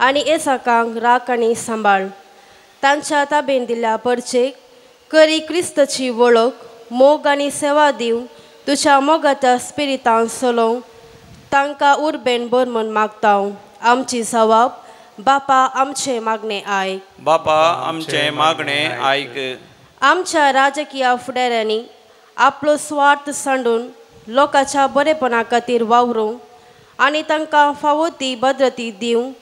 आनी एसाकांक राख आनी सांबाळ. तांच्या ताबेन दिल्ल्या परचेक करी क्रिस्ताची वळख मोग आनी सेवा दिवन तुज्या मोगाच्या स्पिरितान चलोवंक तांकां उर्बेन बर म्हूण मागता. आमची जबाब बापा आमचे मागणे आयक. बापा आमचे मागणे आयक. आमच्या राजकीय फुडाऱ्यांनी आपलो स्वार्थ सांडून लोकांच्या बरेपणा खातीर वावरूंक आनी तांकां फावो ती भद्रती दिवंक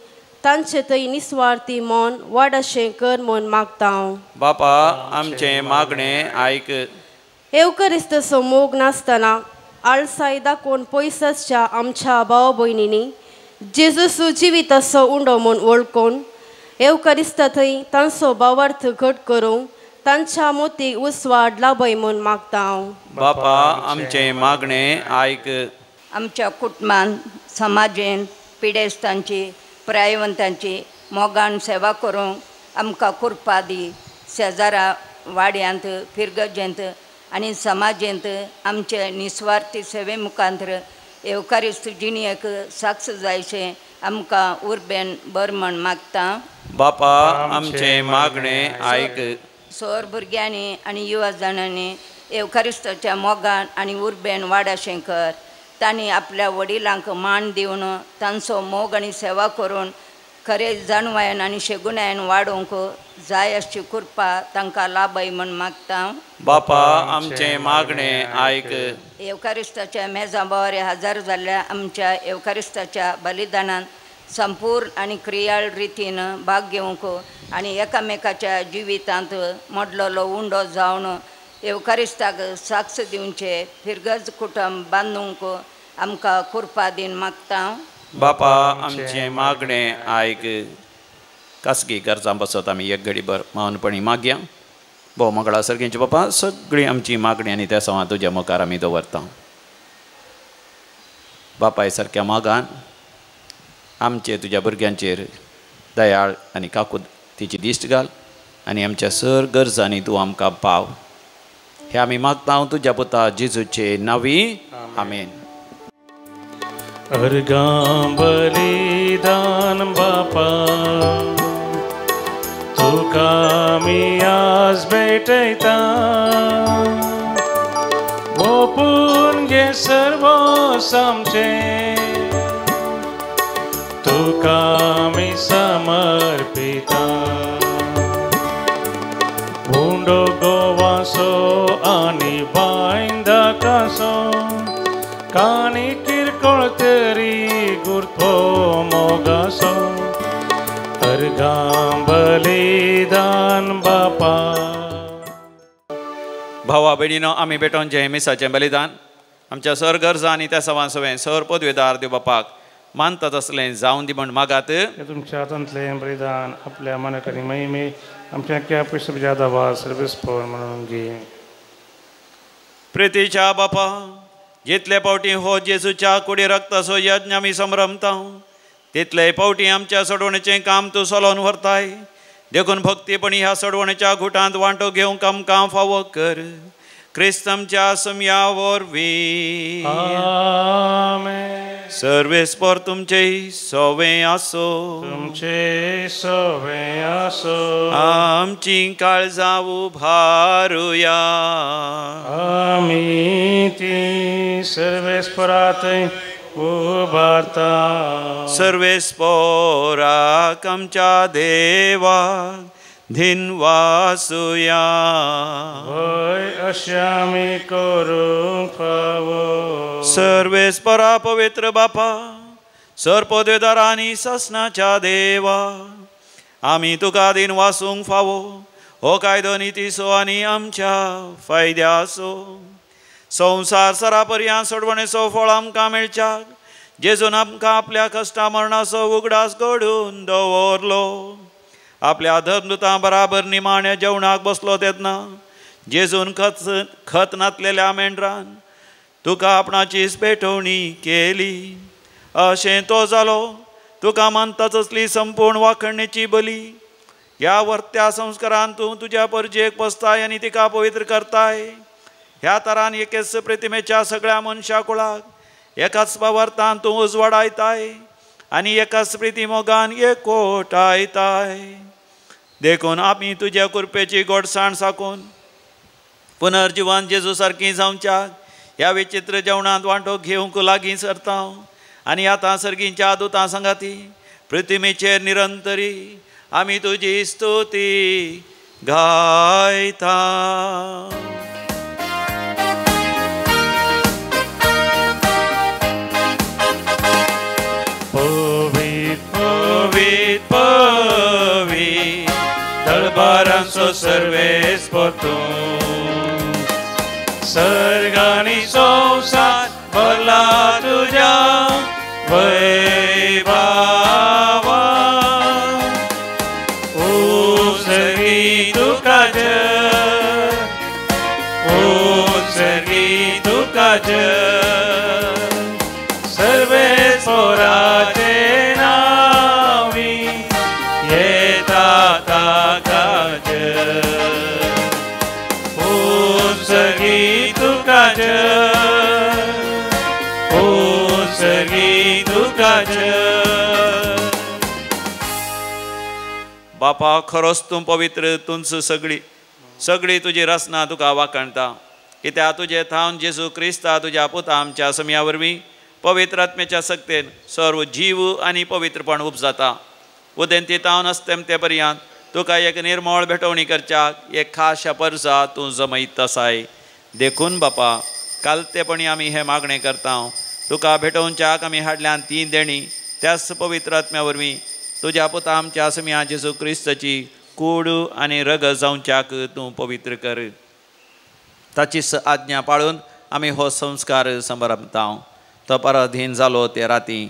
तांचे थंय निस्वार्थी मन वाडशें कर म्हूण मागता. बापा आमचे मागणे आयक. एवकरिस्तचो मोग नासतना आळसाय दाखोवन पयसच्या आमच्या भाव भयणींनी जेजूचो जिविताचो उंडो म्हूण वळखून एवकरिस्त थंय तांचो भावार्थ घट करूंक तांच्या मोतीक उसवाड लाभय म्हूण मागता. बापा आमचे मागणे आयक. आमच्या कुटुंबान समाजेन पिडेस्तांची प्रायवंतांची मोगान सेवा करूंक आमकां कुरपा दी. शेजारा वाड्यांत फिरगजेंत आनी समाजेंत आमचे निस्वार्थी सेवे मुखांतर एवकारिस्त जिणेक साक्ष जायचें आमकां उर्बेन बर म्हण मागता. बापा आमचे मागणे आयक. सर भुरग्यांनी आनी युवा जाणांनी एवकारिस्ताच्या मोगान आनी उर्बेन वाडाशें कर. तांणी आपल्या वडिलांक मान दिवन तांचो मोग आनी सेवा करून खरे जाणवायन आनी शेगुणायन वाडोवंक जाय अशी कृपा तांकां लाभय म्हण मागता। बापा आमचे मागणे आयक। एवकारिस्ताच्या मेजा बोरे हजर जाल्ल्या आमच्या एवकारिस्ताच्या बलिदानान संपूर्ण आनी क्रियाळ रितीन भाग घेवंक आनी एकामेकाच्या जिवितांत मोडलोलो उंडो जावन एवकारिस्ताक साक्ष दिवचे फिरगज कुटुंब बांदूंक आमकां कृपा दिन मागता। बापा आमचे मागणे आयक। खासगी गरजां बसत आमी एक घडीभर मौनपणी मागया। भोव मंगळा सर्गेंचे बापा सगळीं आमची मागणी आनी त्या सवां तुज्या मुखार आमी दवरता। बापाय सारक्या मागान आमचे तुज्या भुरग्यांचेर दयाळ आनी काकुतीची दिश्ट घाल आनी आमच्या सर गरजांनी तूं आमकां पाव। हे आमी मागता तुज्या पुता जेजूचे नांवी आमेन। अर्गां बलिदान बापा तुका आमी आज भेटयता। ओपून घे सर्व आमचे तुका आमी समर्पिता। उंडो गोवासो आनी बायंदाकासो कानी किरकोळ तरी गुरतो मोगासो अर्गां बलिदान बापा। भावा भयणीनो आमी भेटोवन जें मिसाचें बलिदान आमच्या सर गरजा आनी त्या सवां सवें सर पदवेदार दिव बापाक मानता तसलें जावन दी म्हण मागात। तुमच्या हातांतलें बलिदान आपल्या मनाक आनी महिमे आमच्या क्या पयशे ज्यादा वा सर्वेस्पोर म्हणून घे। प्रितीच्या बापा जितले पावटी हो जेजूच्या कुडी रक्ताचो यज्ञ आमी संभ्रमता तितले पावटी आमच्या सोडवणेचें काम तूं चलोवन व्हरताय। देखून भक्तीपणी ह्या सोडवणेच्या घुटांत वांटो घेवंक आमकां फावो कर। क्रिस्त आमच्या समया वरवीं आमेन। सर्वेस्पर तुमचे सोवें आसो। तुमचे सोवें आसो। आमची काळजां उभारुया। आमी ती सर्वेस्परात उबारता। सर्वेस्पराक आमच्या देवाक धिनवासुया। होय अशें आमी करूंक फावो। सर्वेस्परा पवित्र बापा सर पदवेदार आनी ससनाच्या देवा आमी तुका दिन वासूंक फावो। हो कायदो नितीसो आनी आमच्या फायद्याचो। संवसार सरापर्यंत सोडवणेचो फळ आमकां मेळच्याक जेजून आमकां आपल्या कश्टा मरणाचो उगडास घडून दवरलो। आपल्या धर्मदुतां बराबर निमाण्या जेवणाक बसलो तेन्ना जेजून खत नातलेल्या मेंढरान तुका आपणाचीच पेटोवणी केली। अशें तो जालो तुका मानता तसली संपूर्ण वाखणणेची बली ह्या वर्त्या संस्कारान तूं तुज्या परजेक बसताय आनी तिका पवित्र करताय। ह्या तरान एकेच प्रतिमेच्या सगळ्या मनशा कुळाक एकाच वावरतान तूं उजवाडायताय आनी एकाच प्रिती मोगान एकवटायताय। देखून आमी तुज्या कृपेची गोडसाण साकून पुनर्जिवान जेजू सारकी जावच्याक ह्या विचित्र जेवणांत वांटो घेवंक लागीं सरता आनी आतां सर्गींच्या दुतां सांगाती प्रतिमेचेर निरंतरी आमी तुजी स्तुती गायता। दळबारांचो सर्वेस्पर तूं सर्गानी संवसार भरला तुज्या वैभवान। उत्सर्गी तुका जय, उत्सर्गी तुका जय। सर्वेस्पराचे नावी येता ताका जय। उत्सर्गी तुका जय, उत्सर्गी तुका जय। बापा खरोच तूं पवित्र तुंच सगळी तुजी रचना तुका वाखणटा। कित्याक तुजे थावन जेजू क्रिस्ता तुज्या पुता आमच्या समया वरवीं पवित्र आत्म्याच्या सक्तेन सर्व जीव आनी पवित्रपण उपजाता। उदेंती तावन असतेम ते पर्यंत तुका एक निर्मळ भेटवणी करच्याक एक खाशा परसा तूं जमयत आसाय. देखून बापा कालतेपणी आमी हे मागणें करता. तुका भेटोवच्याक आमी हाडल्यान ती देणी त्याच पवित्र आत्म्या वरवीं तुज्या पुता आमच्या समिया जेजू क्रिस्ताची कूड आनी रग जावच्याक तूं पवित्र कर. ताचीच आज्ञा पाळून आमी हो संस्कार संभरमता. तो पराधीन जालो ते राती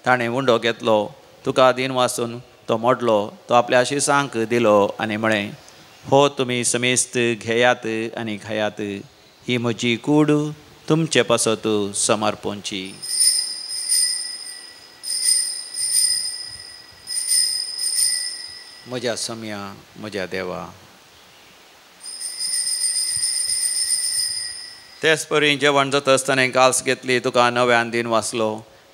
ताणें उंडो घेतलो. तुका दिन वाचून तो मोडलो. तो आपल्या शिसांक दिलो आनी म्हळें, हो तुमी समेस्त घेयात आनी खायात. ही म्हजी कूड तुमचे पासत समर्पोवची. म्हज्या समिया म्हज्या देवा. तेच परी जेवण जाता आसतना काल्स घेतली. तुका नव्यान दिन वाचलो.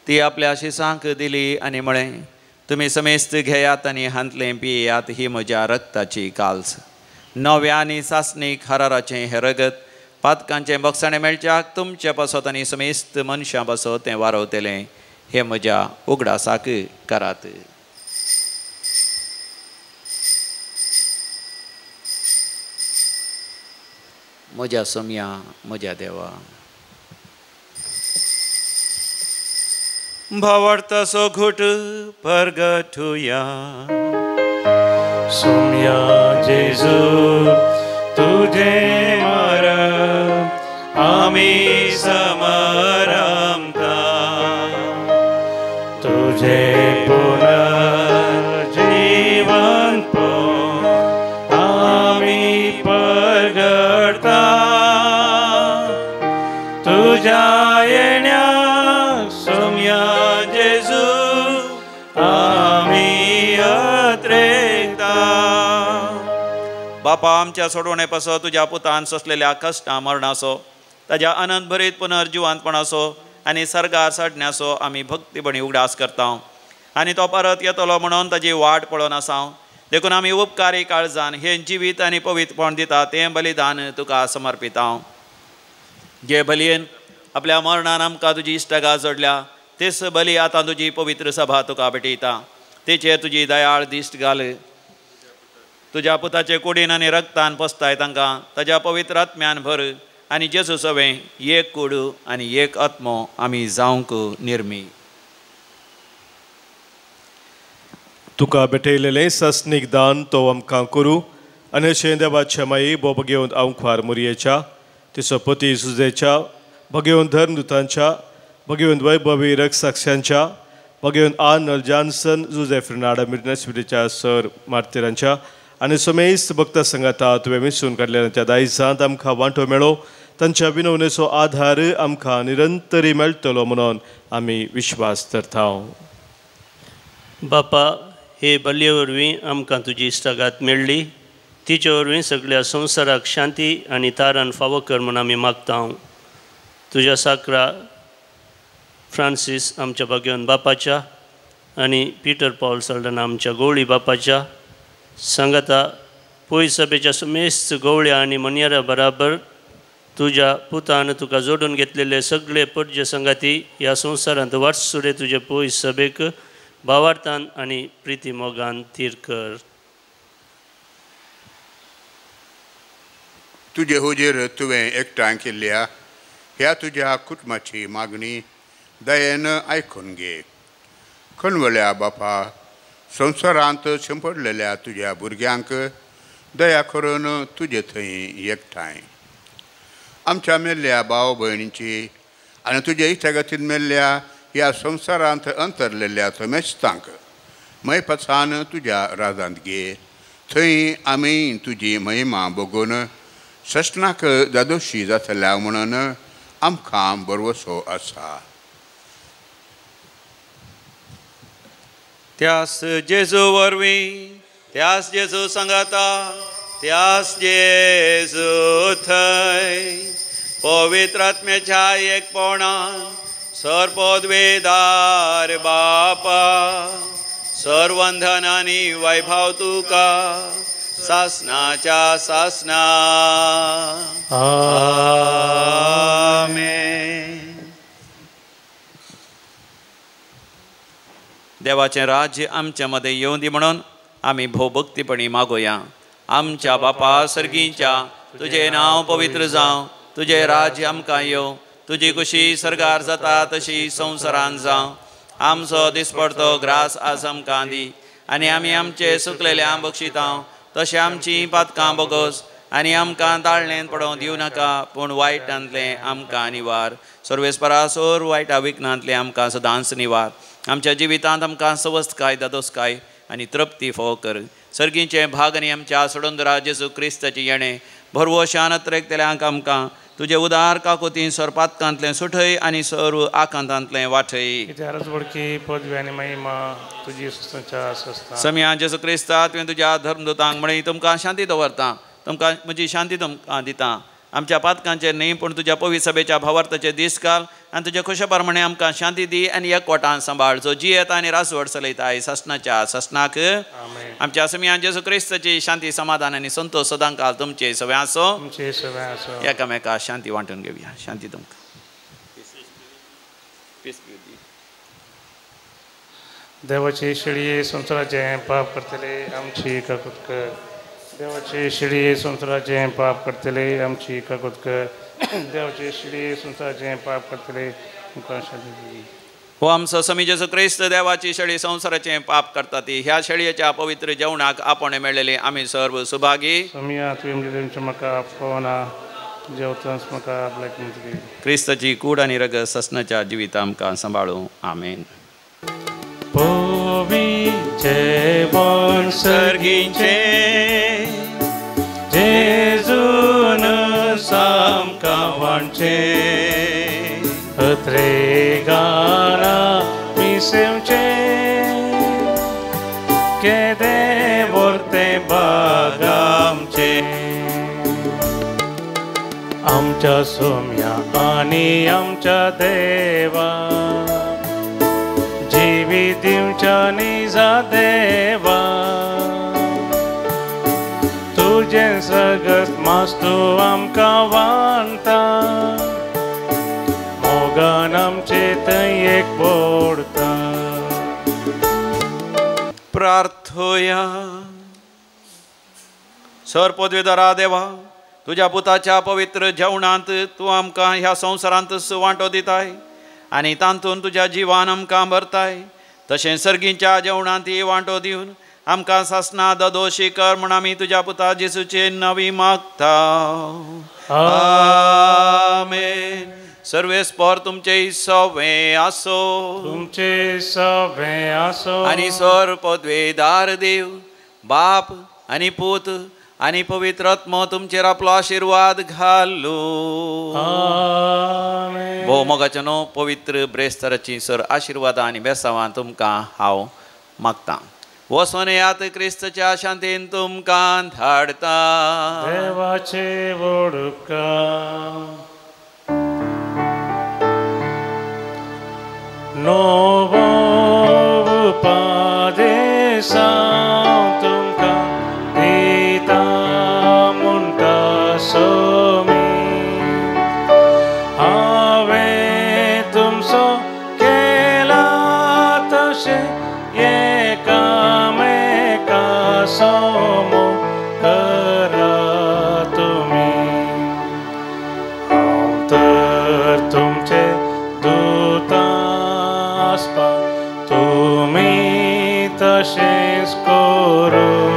ती आपल्या शिसांक दिली आनी म्हळें, तुमी समेस्त घेयात आनी हांतलें पियेयात. ही म्हज्या रक्ताची काल्स. नव्या आनी सासणीक हराराचें हें रगत पातकांचें बक्षणें मेळच्याक तुमचे पासत आनी समेस्त मनशां पासत तें वारवतलें. हे म्हज्या उगडासाक करात. म्हज्या समिया म्हज्या देवा. भावार्थाचो घोट परगटुया. सोम्या जेजू तुझे मरण आम्ही समरमता. तुझे पुनर्जीवन आम्ही परगटता. तुझ्या येण्या सोम्या जेजू आम्ही अत्रेता. बापा आमच्या सोडवणे पासो तुज्या पुतान सोंसलेल्या कश्टां मरणाचो ताज्या आनंद भरीत पुनर्जिवांतपणाचो आनी सर्गार चडण्याचो आमी भक्तीपणी उगडास करता. आनी तो परत येतलो म्हणून ताजी वाट पळोवन आसा. देखून आमी उपकारी काळजान हे जिवीत आनी पवित्रपण दिता तें बलिदान तुका समर्पिता. जे बलयेन आपल्या मरणान आमकां तुजी इश्टगा जोडल्या तेच बली आतां तुजी पवित्र सभा तुका भेटयता. तेचेर तुजी दयाळ दिश्ट घाल. तुज्या पुताचे कुडीन आनी रक्तान पोसताय तांकां ताज्या पवित्र आत्म्यान भर. आनी जेजू सवें एक कूड आनी एक आत्मो आमी जावंक निर्मी. तुका भेटयलेलें सस्नीक दान तो आमकां करूं आनी अशें देवाच्या माई बोब घेवन आंवखार मुरयेच्या तिचो पती सुजेच्या भगेवन धर्मदुतांच्या भगेवन वैभवी रग साक्षांच्या भगेवन आर्नल्ड जॉन्सन जुझेफ रिनार्डो मिर्नेस्विडेच्या सर मार्तिरांच्या आनी समेस्त भक्त संघाता तुवें मिसून काडलेल्या दायजांत आमकां वांटो मेळो. तांच्या विनवणेचो आधार आमकां निरंतरी मेळटलो म्हणून आमी विश्वास धरता. बापा हे बलये वरवीं आमकां तुजी इश्टागात मेळ्ळी. तिचे वरवीं सगळ्या संवसाराक शांती आनी तारण फावो कर म्हूण आमी मागता. तुज्या साकरा फ्रांसीस आमच्या भगवन बापाच्या आनी पिटर पॉल सल्डना आमच्या गवळी बापाच्या सांगाता पयस सभेच्या समेस्त गवळ्या आनी मनियारा बराबर तुज्या पुतान तुका जोडून घेतलेले सगळे पडजे संगाती ह्या संवसारांत वाटसुरे तुजे पयस सभेक भावार्थान आनी प्रिती मोगान तीर कर. तुजे हुजेर तुवें एकठांय केल्ल्या ह्या तुज्या कुटुंबाची मागणी दयेन आयकून घे. खणवल्या बापा संवसारांत शिंपडलेल्या तुज्या भुरग्यांक दया करून तुजे थंय एकठांय. आमच्या मेल्ल्या भाव भयणींची आनी तुजे इश्टागतीन मेल्ल्या ह्या संवसारांत अंतरलेल्या समेस्तांक मैपसान तुज्या राजांत घे. थंय आमी तुजी महिमा बघून सष्टनाक दादोशी जातल्या म्हणून आमकां बरवसो आसा. त्यास जेजू वरवीं त्यास जेजू सांगाता त्यास जेजू थंय पवित्र आत्म्याच्या एकपणान सर्पोद्वेदार बापा सर्वंधन आनी वैभव तुका सासनाच्या सासना. आमेन. देवाचें राज्य आमच्या मध्ये येवं दी म्हणून आमी भोवभक्तीपणी मागोया. आमच्या बापा सर्गीच्या तुजें नांव पवित्र जावं, तुजें राज्य आमकां येवं, तुजी कुशी सरकार जाता तशी संवसारांत जावं. आमचो दिसपडतो ग्रास आज आमकां दी, आनी आमी आमचे सुकलेल्या बक्षिता तशें आमची पातकां बोगोस, आनी आमकां ताळणेंत पडोवं दिवं नाका, पूण वायटांतलें आमकां निवार. सर्वेस्परासोर वायटा विघ्नांतलें आमकां सदांच निवार. आमच्या जिवितांत आमकां सवस्तकाय दादोसकाय आनी तृप्ती फोव कर. सर्गीचे भाग आनी आमच्या सोडूंदरा जेजू क्रिस्ताची येणें भरवो शानत रेखतल्यांक आमकां तुजे उदार काकोती सरपातकांतलें सुठय आनी सर्व आकांतांतलें वाठय. पदवी आनी महिमा तुजी सम्या जेजू क्रिस्ता तुवें तुज्या धर्मदूतांक म्हणी तुमकां शांती दवरता, तुमकां म्हजी शांती तुमकां दिता. आमच्या पातकांचेर न्ही पूण तुज्या पवित्र सभेच्या भावार्थाचे दीस घाल आनी तुज्या खुशा प्रमाणे आमकां शांती दी आनी एकवटान सांबाळ. जो जी येता आनी रासवड चलयताय ससनाच्या ससनाक आमच्या समियान जेजू क्रिस्ताची शांती समाधान आनी संतोष सदां काल तुमचे सवय आसो. एकामेका शांती वांटून घेवया. शांती तुमकां. देवाची शिडी संवसाराचें पाप करतले आमची काकूत कर. देवाची शिडी संवसाराचें पाप करतले आमची काकूत कर. देवाची शिडी संवसाराचें पाप करतले आमकां शांती दी. हो आमचो समी जेजू क्रिस्त देवाची शेळी संवसाराचें पाप करता ती ह्या शेळयेच्या पवित्र जेवणाक आपण मेळलेले आमी सर्व सुभागी. समिया तुवें म्हाका फोना जेवतांच म्हाका ब्लॅक दी. क्रिस्ताची कूड आनी रग ससनाच्या जिविता आमकां सांबाळूं. आमेन. जेवण सर्गीचे जेजून सामकां वांचे हत्रेगारा मिसेवचे केदे वर्ते बागामचे. आमच्या सोम्या आनी आमच्या देवा जिवी दिवच्या निजा देवा तुजें सगळ्यात मास्तू आमकां वांटा मोगान आमचे थंय एक पडटा. प्रार्थोया. सर पदवीधरा देवा तुज्या पुताच्या पवित्र जेवणांत तूं आमकां ह्या संवसारांत वांटो दिताय आनी तातूंत तुज्या जिवान आमकां भरताय. तशें सर्गीच्या जेवणांत वांटो दिवन आमकां सासना ददोशी कर म्हूण आमी तुज्या पुता जेजूचे नांवी मागता. आमेन. सर्वेस्पर तुमचे सवे आसो. तुमचे सवे आसो. आनी सर पदवेदार देव बाप आनी पूत आनी पवित्र आत्मो तुमचेर आपलो आशिर्वाद घालू. भोवमोगाच्या न्हू पवित्र ब्रेस्तराची सर आशिर्वादां आनी बेसांवां तुमकां हांव मागतां. वचून येयात क्रिस्ताच्या शांतीन तुमकां धाडटा. देवाचे वडुपकार नवो उपादेश तुमकां दिता म्हणटा सोमी. हांवें तुमचो केला तशें एकामेका सोमो करा तुमी. हांव तर तुमचे दूता आसपा तुमी तशेंच करूं.